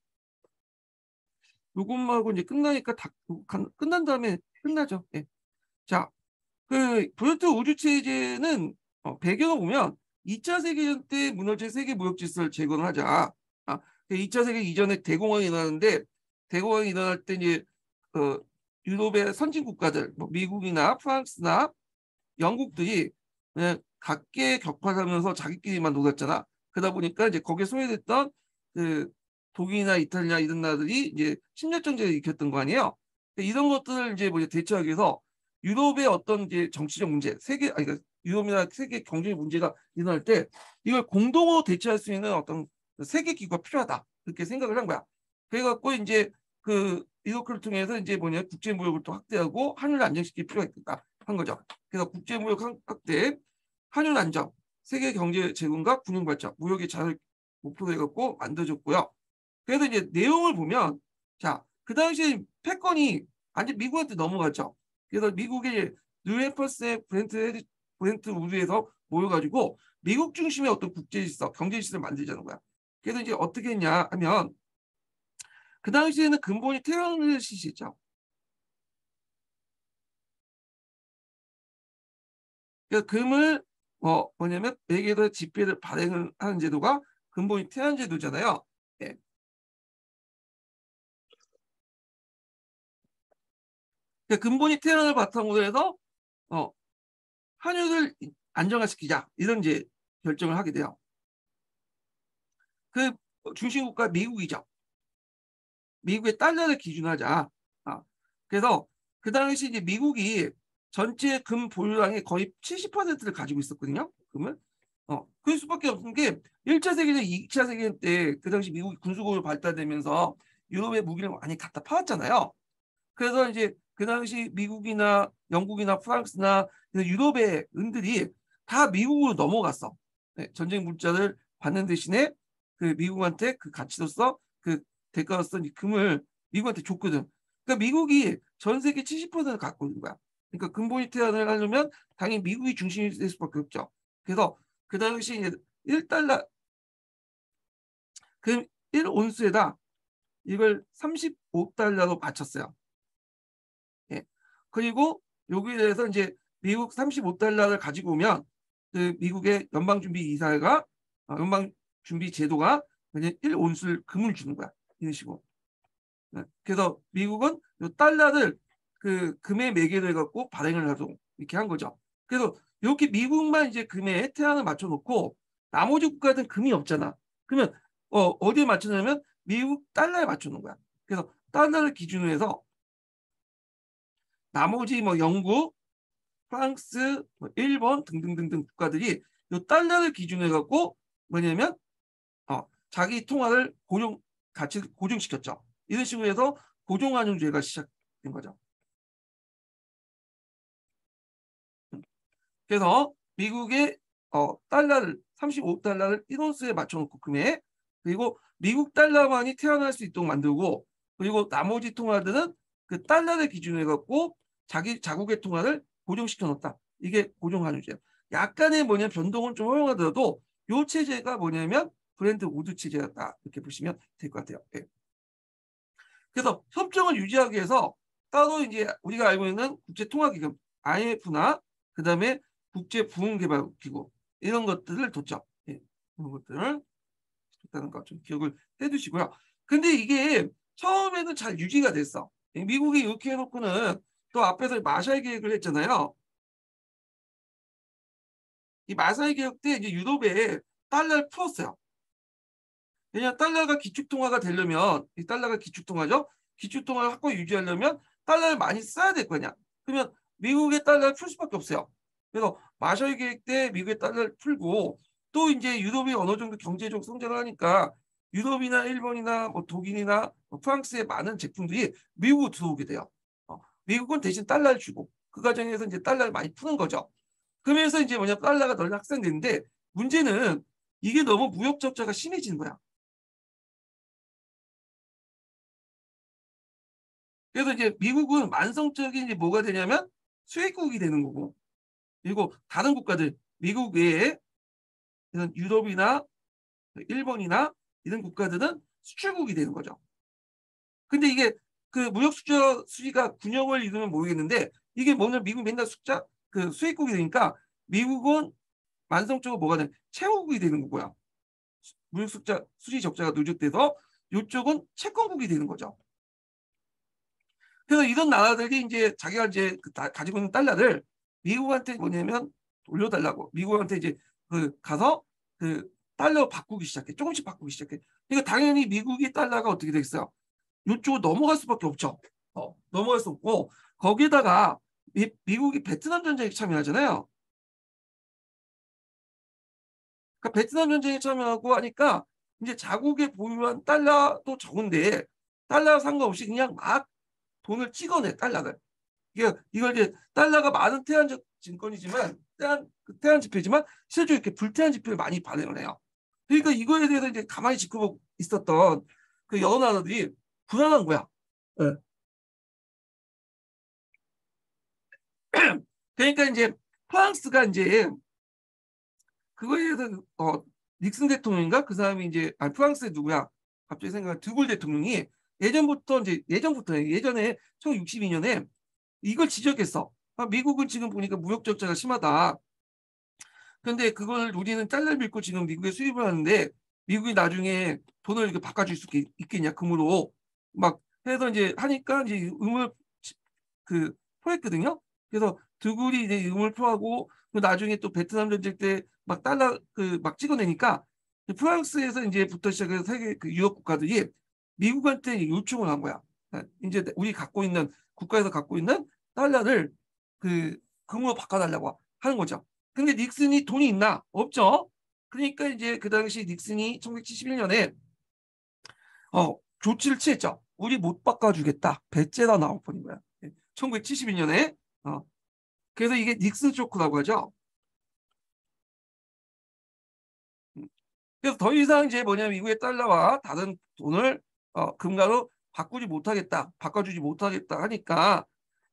[SPEAKER 1] 요것만하고 이제 끝나니까 끝난 다음에 끝나죠. 예. 자, 그 브렌트 우드 체제는 배경을 보면 2차 세계대전 때 무너진 세계 무역 질서를 재건하자. 2차 세계 이전에 대공황이 일어나는데 대공황이 일어날 때 이제 유럽의 선진 국가들, 뭐 미국이나 프랑스나 영국들이 그냥 각계 격파하면서 자기끼리만 놀았잖아. 그러다 보니까 이제 거기에 소외됐던 그 독일이나 이탈리아 이런 나라들이 이제 침략 정책을 일으켰던 거 아니에요. 이런 것들을 이제 뭐 대처하기 위해서 유럽의 어떤 이제 정치적 문제, 그러니까 유럽이나 세계 경제 문제가 일어날 때 이걸 공동으로 대처할 수 있는 어떤 세계 기구가 필요하다. 그렇게 생각을 한 거야. 그래갖고 이제 그 이렇게를 통해서 이제 뭐냐 국제 무역을 또 확대하고 한일 안정시킬 필요가 있다 한 거죠. 그래서 국제무역 확대, 한일 안정, 세계 경제 재건과 균형 발전, 무역의 자를 목표로 해갖고 만들어졌고요. 그래서 이제 내용을 보면 자, 그 당시 패권이 완전 미국한테 넘어갔죠. 그래서 미국의 뉴햄퍼스의 브렌트 우드에서 모여가지고 미국 중심의 어떤 국제 질서, 경제 질서를 만들자는 거야. 그래서 이제 어떻게 했냐 하면 그 당시에는 근본이 테러를 시시했죠. 그러니까 금을 뭐냐면 매개로 지폐를 발행을 하는 제도가 근본이 태안 제도잖아요. 예. 그러니까 근본이 태안을 바탕으로 해서 어, 환율을 안정화시키자 이런 이제 결정을 하게 돼요. 그 중심국가 미국이죠. 미국의 달러를 기준으로 하자. 그래서 그 당시 이제 미국이 전체 금 보유량의 거의 70%를 가지고 있었거든요. 금을. 그럴 수밖에 없는 게 1차 세계대전, 2차 세계대전 때 그 당시 미국이 군수국으로 발달되면서 유럽의 무기를 많이 갖다 팔았잖아요. 그래서 이제 그 당시 미국이나 영국이나 프랑스나 유럽의 은들이 다 미국으로 넘어갔어. 네, 전쟁 물자를 받는 대신에 그 미국한테 그 가치로서 그 대가로서 이 금을 미국한테 줬거든. 그러니까 미국이 전 세계 70%를 갖고 있는 거야. 그러니까 근본이 태환을 하려면 당연히 미국이 중심이 될 수밖에 없죠. 그래서 그 당시 이제 1달러 그 1온스에다 이걸 35달러로 바쳤어요. 예. 그리고 여기에 대해서 이제 미국 35달러를 가지고 오면 그 미국의 연방준비이사가 연방준비 제도가 그냥 1온스를 금을 주는 거야. 이런 식으로. 네. 그래서 미국은 이 달러를 그 금에 매개를 해갖고 발행을 하도록 이렇게 한 거죠. 그래서 이렇게 미국만 이제 금에 태양을 맞춰놓고 나머지 국가들은 금이 없잖아. 그러면 어디에 맞추냐면 미국 달러에 맞추는 거야. 그래서 달러를 기준으로 해서 나머지 뭐 영국, 프랑스, 뭐 일본 등등등등 국가들이 이 달러를 기준으로 해갖고 뭐냐면 자기 통화를 가치 고정시켰죠. 이런 식으로 해서 고정환율제가 시작된 거죠. 그래서 미국의 달러를 35달러를 1온스에 맞춰놓고 금에 그리고 미국 달러만이 태어날 수 있도록 만들고 그리고 나머지 통화들은 그 달러를 기준으로 해갖고 자기 자국의 통화를 고정시켜 놓았다. 이게 고정환율제예요. 약간의 뭐냐면 변동은 좀 허용하더라도 이 체제가 뭐냐면 브랜드 우드 체제였다. 이렇게 보시면 될 것 같아요. 네. 그래서 협정을 유지하기 위해서 따로 이제 우리가 알고 있는 국제통화기금 IMF나 그다음에 국제부흥개발기구 이런 것들을 뒀죠. 예, 이런 것들을 뒀다는 거 좀 기억을 해두시고요. 근데 이게 처음에는 잘 유지가 됐어. 미국이 이렇게 해놓고는 또 앞에서 마샬 계획을 했잖아요. 이 마샬 계획 때 이제 유럽에 달러를 풀었어요. 왜냐하면 달러가 기축통화가 되려면 이 달러가 기축통화죠. 기축통화를 확고히 유지하려면 달러를 많이 써야 될 거냐. 그러면 미국의 달러를 풀 수밖에 없어요. 그래서 마샬 계획 때 미국의 달러를 풀고 또 이제 유럽이 어느 정도 경제적 성장을 하니까 유럽이나 일본이나 뭐 독일이나 뭐 프랑스의 많은 제품들이 미국으로 들어오게 돼요. 미국은 대신 달러를 주고 그 과정에서 이제 달러를 많이 푸는 거죠. 그러면서 이제 뭐냐 달러가 널리 확산되는데 문제는 이게 너무 무역 적자가 심해지는 거야. 그래서 이제 미국은 만성적인 이제 뭐가 되냐면 수익국이 되는 거고 그리고 다른 국가들 미국 외에 이런 유럽이나 일본이나 이런 국가들은 수출국이 되는 거죠. 근데 이게 그 무역 수저 수지가 균형을 이루면 모르겠는데 이게 뭐냐면 미국 맨날 숫자 그 수익국이 되니까 미국은 만성적으로 뭐가 되는 채무국이 되는 거고요. 무역 숫자 수지 적자가 누적돼서 이쪽은 채권국이 되는 거죠. 그래서 이런 나라들이 이제 자기가 이제 가지고 있는 달러를 미국한테 뭐냐면 돌려달라고 미국한테 이제 그 가서 그 달러 바꾸기 시작해 조금씩 바꾸기 시작해. 그러니까 당연히 미국이 달러가 어떻게 되겠어요? 이쪽으로 넘어갈 수밖에 없죠. 넘어갈 수 없고 거기다가 미국이 베트남 전쟁에 참여하잖아요. 그러니까 베트남 전쟁에 참여하고 하니까 이제 자국의 보유한 달러도 적은데 달러 상관없이 그냥 막 돈을 찍어내 달러를. 이걸 이제 달러가 많은 태환 증권이지만 태환 지표지만 실제로 이렇게 불태환 지표를 많이 발행을 해요. 그러니까 이거에 대해서 이제 가만히 지켜보고 있었던 그 여러 나라들이 불안한 거야. 네. 그러니까 이제 프랑스가 이제 그거에 대해서 닉슨 대통령인가 그 사람이 이제 프랑스의 누구야? 갑자기 생각나 드골 대통령이 예전부터 이제 예전에 1962년에 이걸 지적했어. 미국은 지금 보니까 무역 적자가 심하다. 근데 그걸 우리는 달러를 믿고 지금 미국에 수입을 하는데 미국이 나중에 돈을 이렇게 바꿔줄 수 있겠냐 금으로 막 해서 이제 하니까 이제 음을 그 포했거든요. 그래서 드골이 이제 음을 표하고 나중에 또 베트남 전쟁 때 막 달러 그 막 찍어내니까 프랑스에서 이제부터 시작해서 세계 그 유럽 국가들이 미국한테 요청을 한 거야. 이제 우리 갖고 있는 국가에서 갖고 있는 달러를 그 금으로 바꿔달라고 하는 거죠. 근데 닉슨이 돈이 있나? 없죠. 그러니까 이제 그 당시 닉슨이 1971년에 조치를 취했죠. 우리 못 바꿔주겠다. 배째가 나올 뻔인 거야. 1971년에. 그래서 이게 닉슨 쇼크라고 하죠. 그래서 더 이상 이제 뭐냐면 미국의 달러와 다른 돈을 금가로 바꿔주지 못하겠다 하니까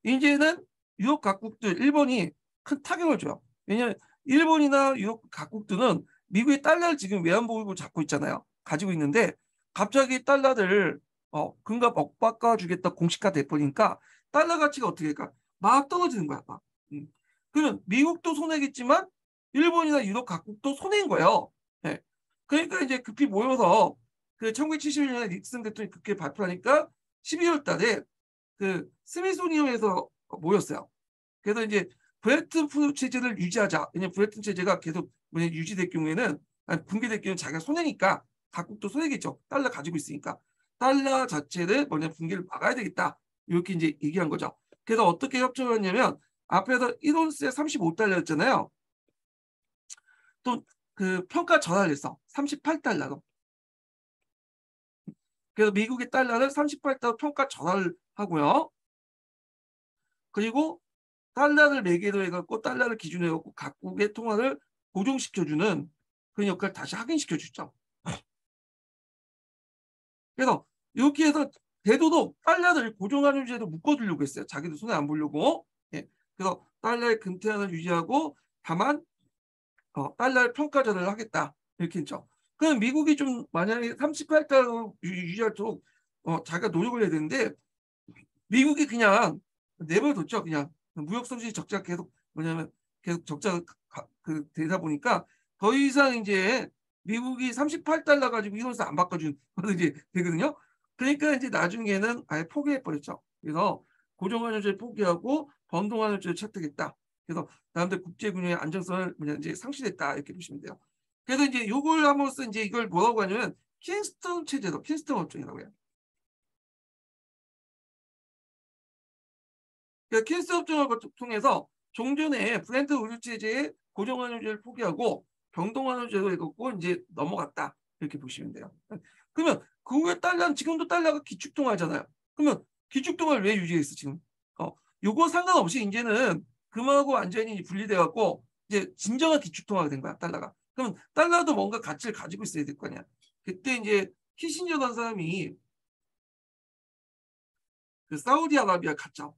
[SPEAKER 1] 이제는 유럽 각국들 일본이 큰 타격을 줘요. 왜냐하면 일본이나 유럽 각국들은 미국의 달러를 지금 외환보유고 잡고 있잖아요. 가지고 있는데 갑자기 달러를 금가 못 바꿔주겠다 공식화 돼버리니까 달러 가치가 어떻게 될까? 막 떨어지는 거야. 막. 그러면 미국도 손해겠지만 일본이나 유럽 각국도 손해인 거예요. 네. 그러니까 이제 급히 모여서 그 1971년에 닉슨 대통령이 그렇게 발표하니까 12월 달에 그 스미소니언에서 모였어요. 그래서 이제 브레튼 우드 체제를 유지하자. 왜냐면 브레튼 체제가 계속 유지될 경우에는 붕괴될 경우는 자기가 손해니까 각국도 손해겠죠. 달러 가지고 있으니까 달러 자체를 붕괴를 막아야 되겠다. 이렇게 이제 얘기한 거죠. 그래서 어떻게 협정을 했냐면 앞에서 1온스에 35달러였잖아요. 또 그 평가 전환을 했어. 38달러로. 그래서 미국의 달러를 38달러 평가 전환을 하고요. 그리고 달러를 매개로 해갖고 달러를 기준으로 해갖고 각국의 통화를 고정시켜주는 그런 역할을 다시 확인시켜주죠. 그래서 이렇게 해서 대도도 달러를 고정하는 주제로 묶어두려고 했어요. 자기도 손해 안 보려고. 예. 그래서 달러의 금태환을 유지하고 다만 달러를 평가 전환을 하겠다. 이렇게 했죠. 그럼 미국이 좀 만약에 38달러 유지하도록 자기가 노력을 해야 되는데 미국이 그냥 내버려뒀죠. 그냥 무역 수지 적자가 계속 뭐냐면 계속 적자가 되다 보니까 더 이상 이제 미국이 38달러 가지고 이론서 안 바꿔준 이제 되거든요. 그러니까 이제 나중에는 아예 포기해 버렸죠. 그래서 고정환율제를 포기하고 변동환율제를 채택했다. 그래서 나름대로 국제금융의 안정성을 이제 상실했다 이렇게 보시면 돼요. 그래서 이제 요걸 함으로써 이제 이걸 뭐라고 하냐면 킨스턴 체제도 킨스턴 협정이라고 해요. 킨스 협정을 통해서 종전에 브렌트 의류 체제의 고정환율제를 포기하고 병동환율제로 해갖고 이제 넘어갔다 이렇게 보시면 돼요. 그러면 그 후에 달러는 지금도 달러가 기축통화잖아요. 그러면 기축통화를 왜 유지했어 지금? 요거 상관없이 이제는 금하고 완전히 분리돼갖고 이제 진정한 기축통화가 된 거야 달러가. 그럼 달러도 뭔가 가치를 가지고 있어야 될 거 아니야. 그때 이제 키신저라는 사람이 그 사우디아라비아 갔죠.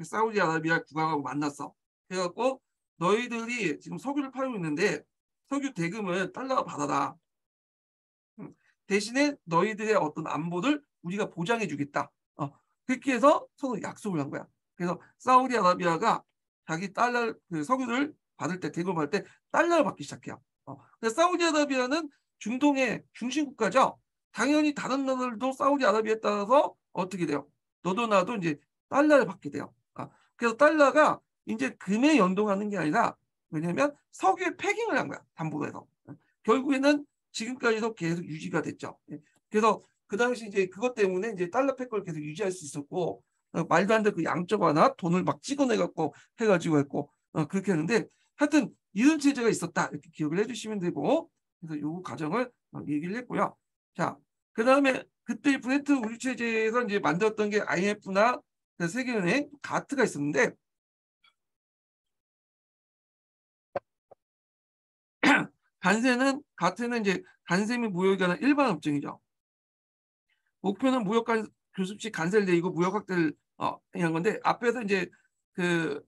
[SPEAKER 1] 사우디아라비아 국왕하고 만났어. 그래갖고 너희들이 지금 석유를 팔고 있는데 석유 대금을 달러가 받아라. 대신에 너희들의 어떤 안보를 우리가 보장해 주겠다. 그렇게 해서 서로 약속을 한 거야. 그래서 사우디아라비아가 자기 달러 그 석유를 받을 때 대금을 받을 때 달러를 받기 시작해요. 그래서 사우디아라비아는 중동의 중심 국가죠. 당연히 다른 나라들도 사우디아라비아에 따라서 어떻게 돼요? 너도 나도 이제 달러를 받게 돼요. 그래서 달러가 이제 금에 연동하는 게 아니라 왜냐면 석유에 패깅을 한 거야. 담보로 해서. 결국에는 지금까지도 계속 유지가 됐죠. 그래서 그 당시 이제 그것 때문에 이제 달러 패권을 계속 유지할 수 있었고 말도 안 되는 그 양적 완화 돈을 막 찍어내 갖고 해가지고 했고 그렇게 했는데 하여튼 이런 체제가 있었다 이렇게 기억을 해주시면 되고 그래서 요 과정을 얘기를 했고요. 자, 그 다음에 그때 브레튼 우드 체제에서 이제 만들었던 게 IMF나 세계은행 가트가 있었는데 가트는 이제 간세 및 무역에 관한 일반 업종이죠. 목표는 무역 교섭시 간세를 내리고 무역 확대를 한 건데 앞에서 이제 그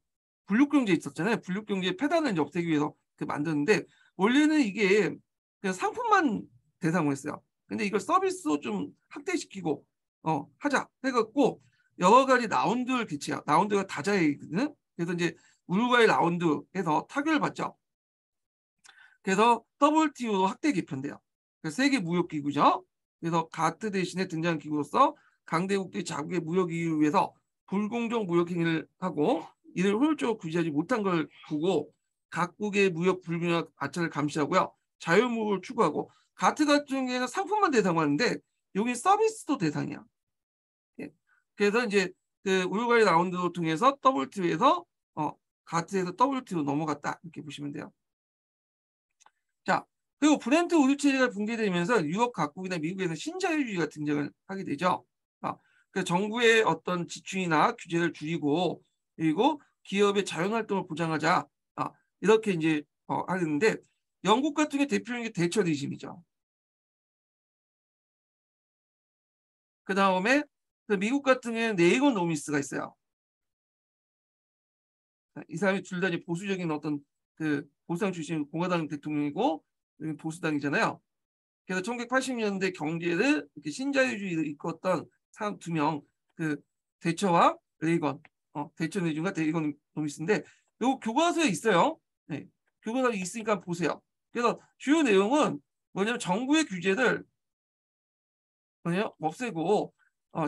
[SPEAKER 1] 분류경제 있었잖아요. 분류경제 폐단을 이제 없애기 위해서 만드는데 원래는 이게 그냥 상품만 대상으로 했어요. 근데 이걸 서비스로 좀 확대시키고 하자 해갖고 여러 가지 라운드를 개최해요. 라운드가 다자이거든요. 그래서 이제 우루과이 라운드에서 타결을 받죠. 그래서 WTO로 확대 개편돼요. 세계 무역기구죠. 그래서 가트 대신에 등장한 기구로서 강대국들이 자국의 무역 이익을 위해서 불공정 무역 행위를 하고 이를 효율적으로 구제하지 못한 걸 보고 각국의 무역 불균형 악화를 감시하고요. 자유무역을 추구하고 가트 같은 경우에는 상품만 대상으로 하는데 여기 서비스도 대상이야. 예. 그래서 이제 그 우루과이 라운드를 통해서 WTO에서 가트에서 WTO 넘어갔다 이렇게 보시면 돼요. 자, 그리고 브렌트 우드 체제가 붕괴되면서 유럽 각국이나 미국에는 신자유주의가 등장을 하게 되죠. 그 정부의 어떤 지출이나 규제를 줄이고 그리고 기업의 자연활동을 보장하자 이렇게 이제 하는데 영국 같은 게 대표적인 게 대처 리즘이죠. 그 다음에 미국 같은 경우에는 레이건 노미스가 있어요. 이 사람이 둘 다 보수적인 어떤 그 보수당 출신 공화당 대통령이고 보수당이잖아요. 그래서 1980년대 경제를 이렇게 신자유주의를 이끌었던 사람 두 명, 그 대처와 레이건, 대처 내중과 레이건 노미스인데 요 교과서에 있어요. 네, 교과서에 있으니까 보세요. 그래서 주요 내용은 뭐냐면 정부의 규제를 뭐냐 없애고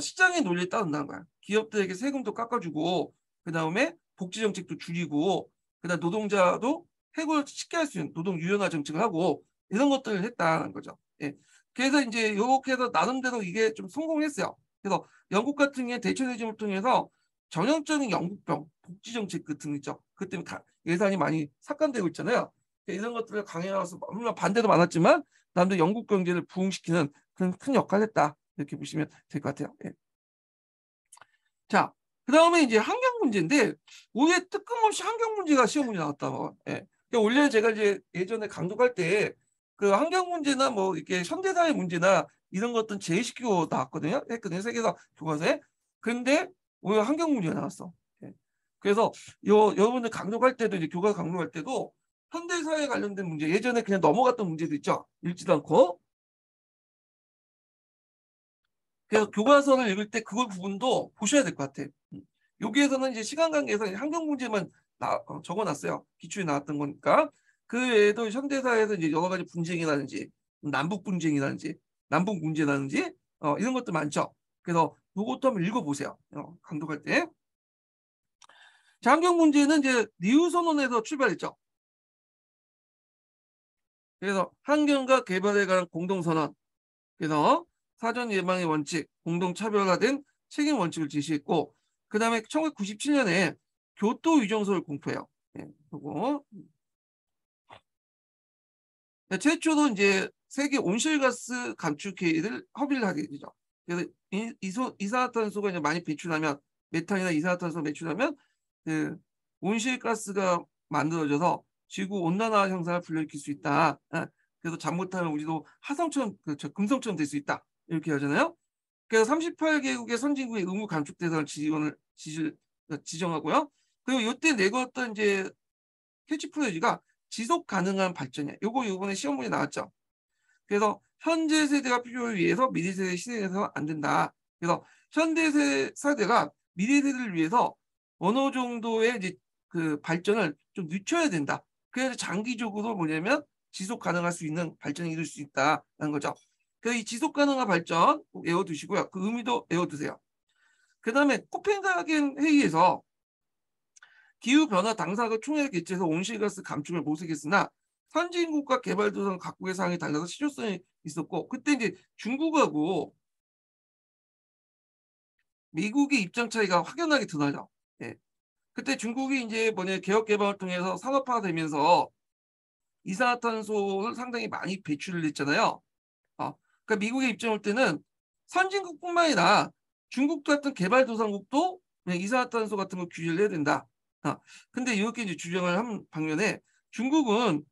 [SPEAKER 1] 시장의 논리에 따른다는 거야. 기업들에게 세금도 깎아주고 그 다음에 복지 정책도 줄이고 그다음 노동자도 해고를 쉽게 할 수 있는 노동 유연화 정책을 하고 이런 것들을 했다는 거죠. 예. 그래서 이제 이렇게 해서 나름대로 이게 좀 성공했어요. 그래서 영국 같은 경우에 대처리즘을 통해서 전형적인 영국병 복지 정책 같은 거 있죠. 그 때문에 예산이 많이 삭감되고 있잖아요. 이런 것들을 강행해서 물론 반대도 많았지만 남들 영국 경제를 부흥시키는 그런 큰 역할을 했다. 이렇게 보시면 될 것 같아요. 예. 자, 그 다음에 이제 환경 문제인데 올해 뜬금없이 환경 문제가 시험 문제 나왔다. 예. 그러니까 원래 제가 이제 예전에 강독할 때 그 환경 문제나 뭐 이렇게 현대사회 문제나 이런 것들은 제외시키고 나왔거든요. 했거든요. 세계사 교과서에. 근데 오히려 환경 문제가 나왔어. 예. 그래서 여러분들 강독할 때도 이제 교과서 강독할 때도 현대사회 관련된 문제 예전에 그냥 넘어갔던 문제도 있죠. 읽지도 않고. 그래서 교과서를 읽을 때 그걸 부분도 보셔야 될 것 같아. 여기에서는 이제 시간 관계에서 환경 문제만 적어놨어요. 기출에 나왔던 거니까. 그 외에도 현대사에서 이제 여러 가지 분쟁이라든지 남북 분쟁이라든지 남북 문제라든지 이런 것도 많죠. 그래서 이것도 한번 읽어보세요. 강독할 때. 자, 환경 문제는 이제 리우 선언에서 출발했죠. 그래서 환경과 개발에 관한 공동선언. 그래서 사전 예방의 원칙, 공동 차별화된 책임 원칙을 제시했고, 그 다음에 1997년에 교토 위정서를 공포해요. 예, 그리고 최초로 이제 세계 온실가스 감축회의를 협의를 하게 되죠. 그래서 이산화탄소가 이제 많이 배출하면 메탄이나 이산화탄소 배출하면 그 온실가스가 만들어져서 지구 온난화 현상을 불러일으킬 수 있다. 그래서 잘못하면 우리도 화성처럼 금성처럼 될 수 있다. 이렇게 하잖아요. 그래서 38개국의 선진국의 의무 감축 대상을 지정하고요. 그리고 이때 내걸었던 이제 캐치프레이즈가 지속 가능한 발전이야. 요거 이번에 시험 문제 나왔죠. 그래서 현재 세대가 필요를 위해서 미래 세대 희생해서는 안 된다. 그래서 현대 세대가 미래 세대를 위해서 어느 정도의 이제 그 발전을 좀 늦춰야 된다. 그래서 장기적으로 뭐냐면 지속 가능할 수 있는 발전이 이룰 수 있다는 거죠. 그래서 이 지속 가능한 발전 꼭 외워두시고요. 그 의미도 외워두세요. 그 다음에 코펜하겐 회의에서 기후변화 당사국 총회를 개최해서 온실가스 감축을 모색했으나 선진국과 개발도상 각국의 상황이 달라서 실효성이 있었고 그때 이제 중국하고 미국의 입장 차이가 확연하게 드러나죠. 예. 그때 중국이 이제 뭐냐 개혁 개방을 통해서 산업화되면서 이산화탄소를 상당히 많이 배출을 했잖아요. 그러니까 미국의 입장일 때는 선진국뿐만 아니라 중국 같은 개발도상국도 그냥 이산화탄소 같은 거 규제를 해야 된다. 아, 근데 이렇게 이제 주장을 한 방면에 중국은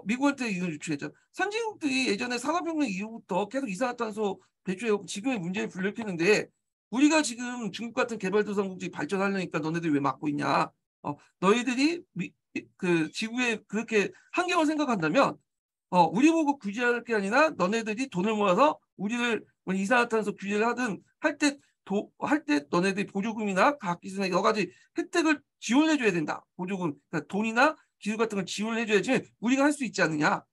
[SPEAKER 1] 미국한테 이걸 유추했죠. 선진국들이 예전에 산업혁명 이후부터 계속 이산화탄소 배출해 지금의 문제를 불러일으키는데 우리가 지금 중국 같은 개발도상국들이 발전하려니까 너네들이 왜 막고 있냐? 너희들이 그 지구에 그렇게 환경을 생각한다면 우리 보고 규제할 게 아니라 너네들이 돈을 모아서 우리를 뭐 이산화탄소 규제를 하든 할 때 너네들이 보조금이나 과학기술이나 여러 가지 혜택을 지원해줘야 된다. 보조금, 그러니까 돈이나 기술 같은 걸 지원해줘야지 우리가 할 수 있지 않느냐.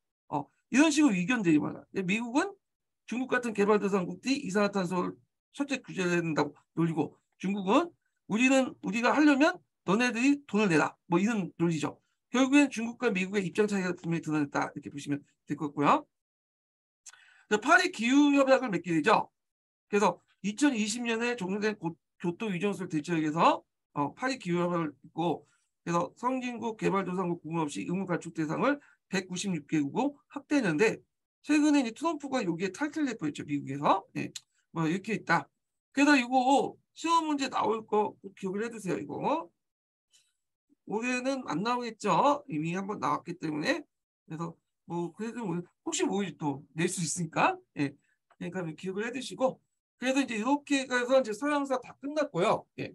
[SPEAKER 1] 이런 식으로 의견들이 많아. 미국은 중국 같은 개발도상국들이 이산화탄소를 철저히 규제를 해야 된다고 놀리고 중국은 우리가 하려면 너네들이 돈을 내라. 뭐 이런 논리죠. 결국엔 중국과 미국의 입장 차이가 분명히 드러났다. 이렇게 보시면 될 것 같고요. 파리 기후협약을 맺게 되죠. 그래서 2020년에 종료된 교토 위정술 대처에서 파리 기후협약을 맺고 그래서 선진국 개발도상국 구분 없이 의무 가축 대상을 196개국으로 확대했는데 최근에 이제 트럼프가 여기에 탈퇴를 뻔했죠. 미국에서. 네. 뭐 이렇게 있다. 그래서 이거 시험 문제 나올 거 꼭 기억을 해두세요. 이거. 올해는 안 나오겠죠. 이미 한번 나왔기 때문에. 그래서 뭐 그래도 뭐 혹시 모르지 또 낼 수 있으니까. 예. 그러니까 기억을 해 두시고 그래서 이제 이렇게 해서 이제 서양사 다 끝났고요. 예.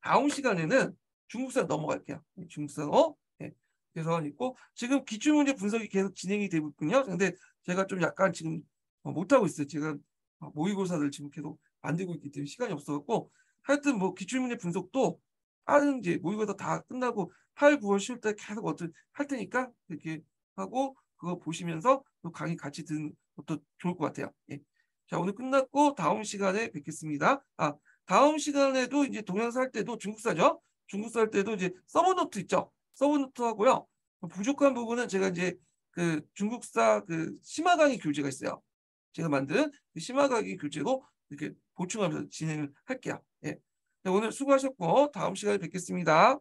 [SPEAKER 1] 다음 시간에는 중국사 넘어갈게요. 중국사어. 예. 그래서 있고 지금 기출문제 분석이 계속 진행이 되고 있군요. 근데 제가 좀 약간 지금 못하고 있어요. 제가 모의고사를 지금 계속 만들고 있기 때문에 시간이 없어 갖고 하여튼 뭐 기출문제 분석도 다른 이제 모의고사 다 끝나고 8, 9월, 10월 달 계속 어떤 할 테니까 이렇게 하고 그거 보시면서 또 강의 같이 듣는 것도 좋을 것 같아요. 예. 자, 오늘 끝났고 다음 시간에 뵙겠습니다. 다음 시간에도 이제 동영상 할 때도 중국사죠. 중국사 할 때도 이제 서브노트 있죠. 서브노트 하고요. 부족한 부분은 제가 이제 그 중국사 그 심화 강의 교재가 있어요. 제가 만든 그 심화 강의 교재로 이렇게 보충하면서 진행을 할게요. 예. 네, 오늘 수고하셨고 다음 시간에 뵙겠습니다.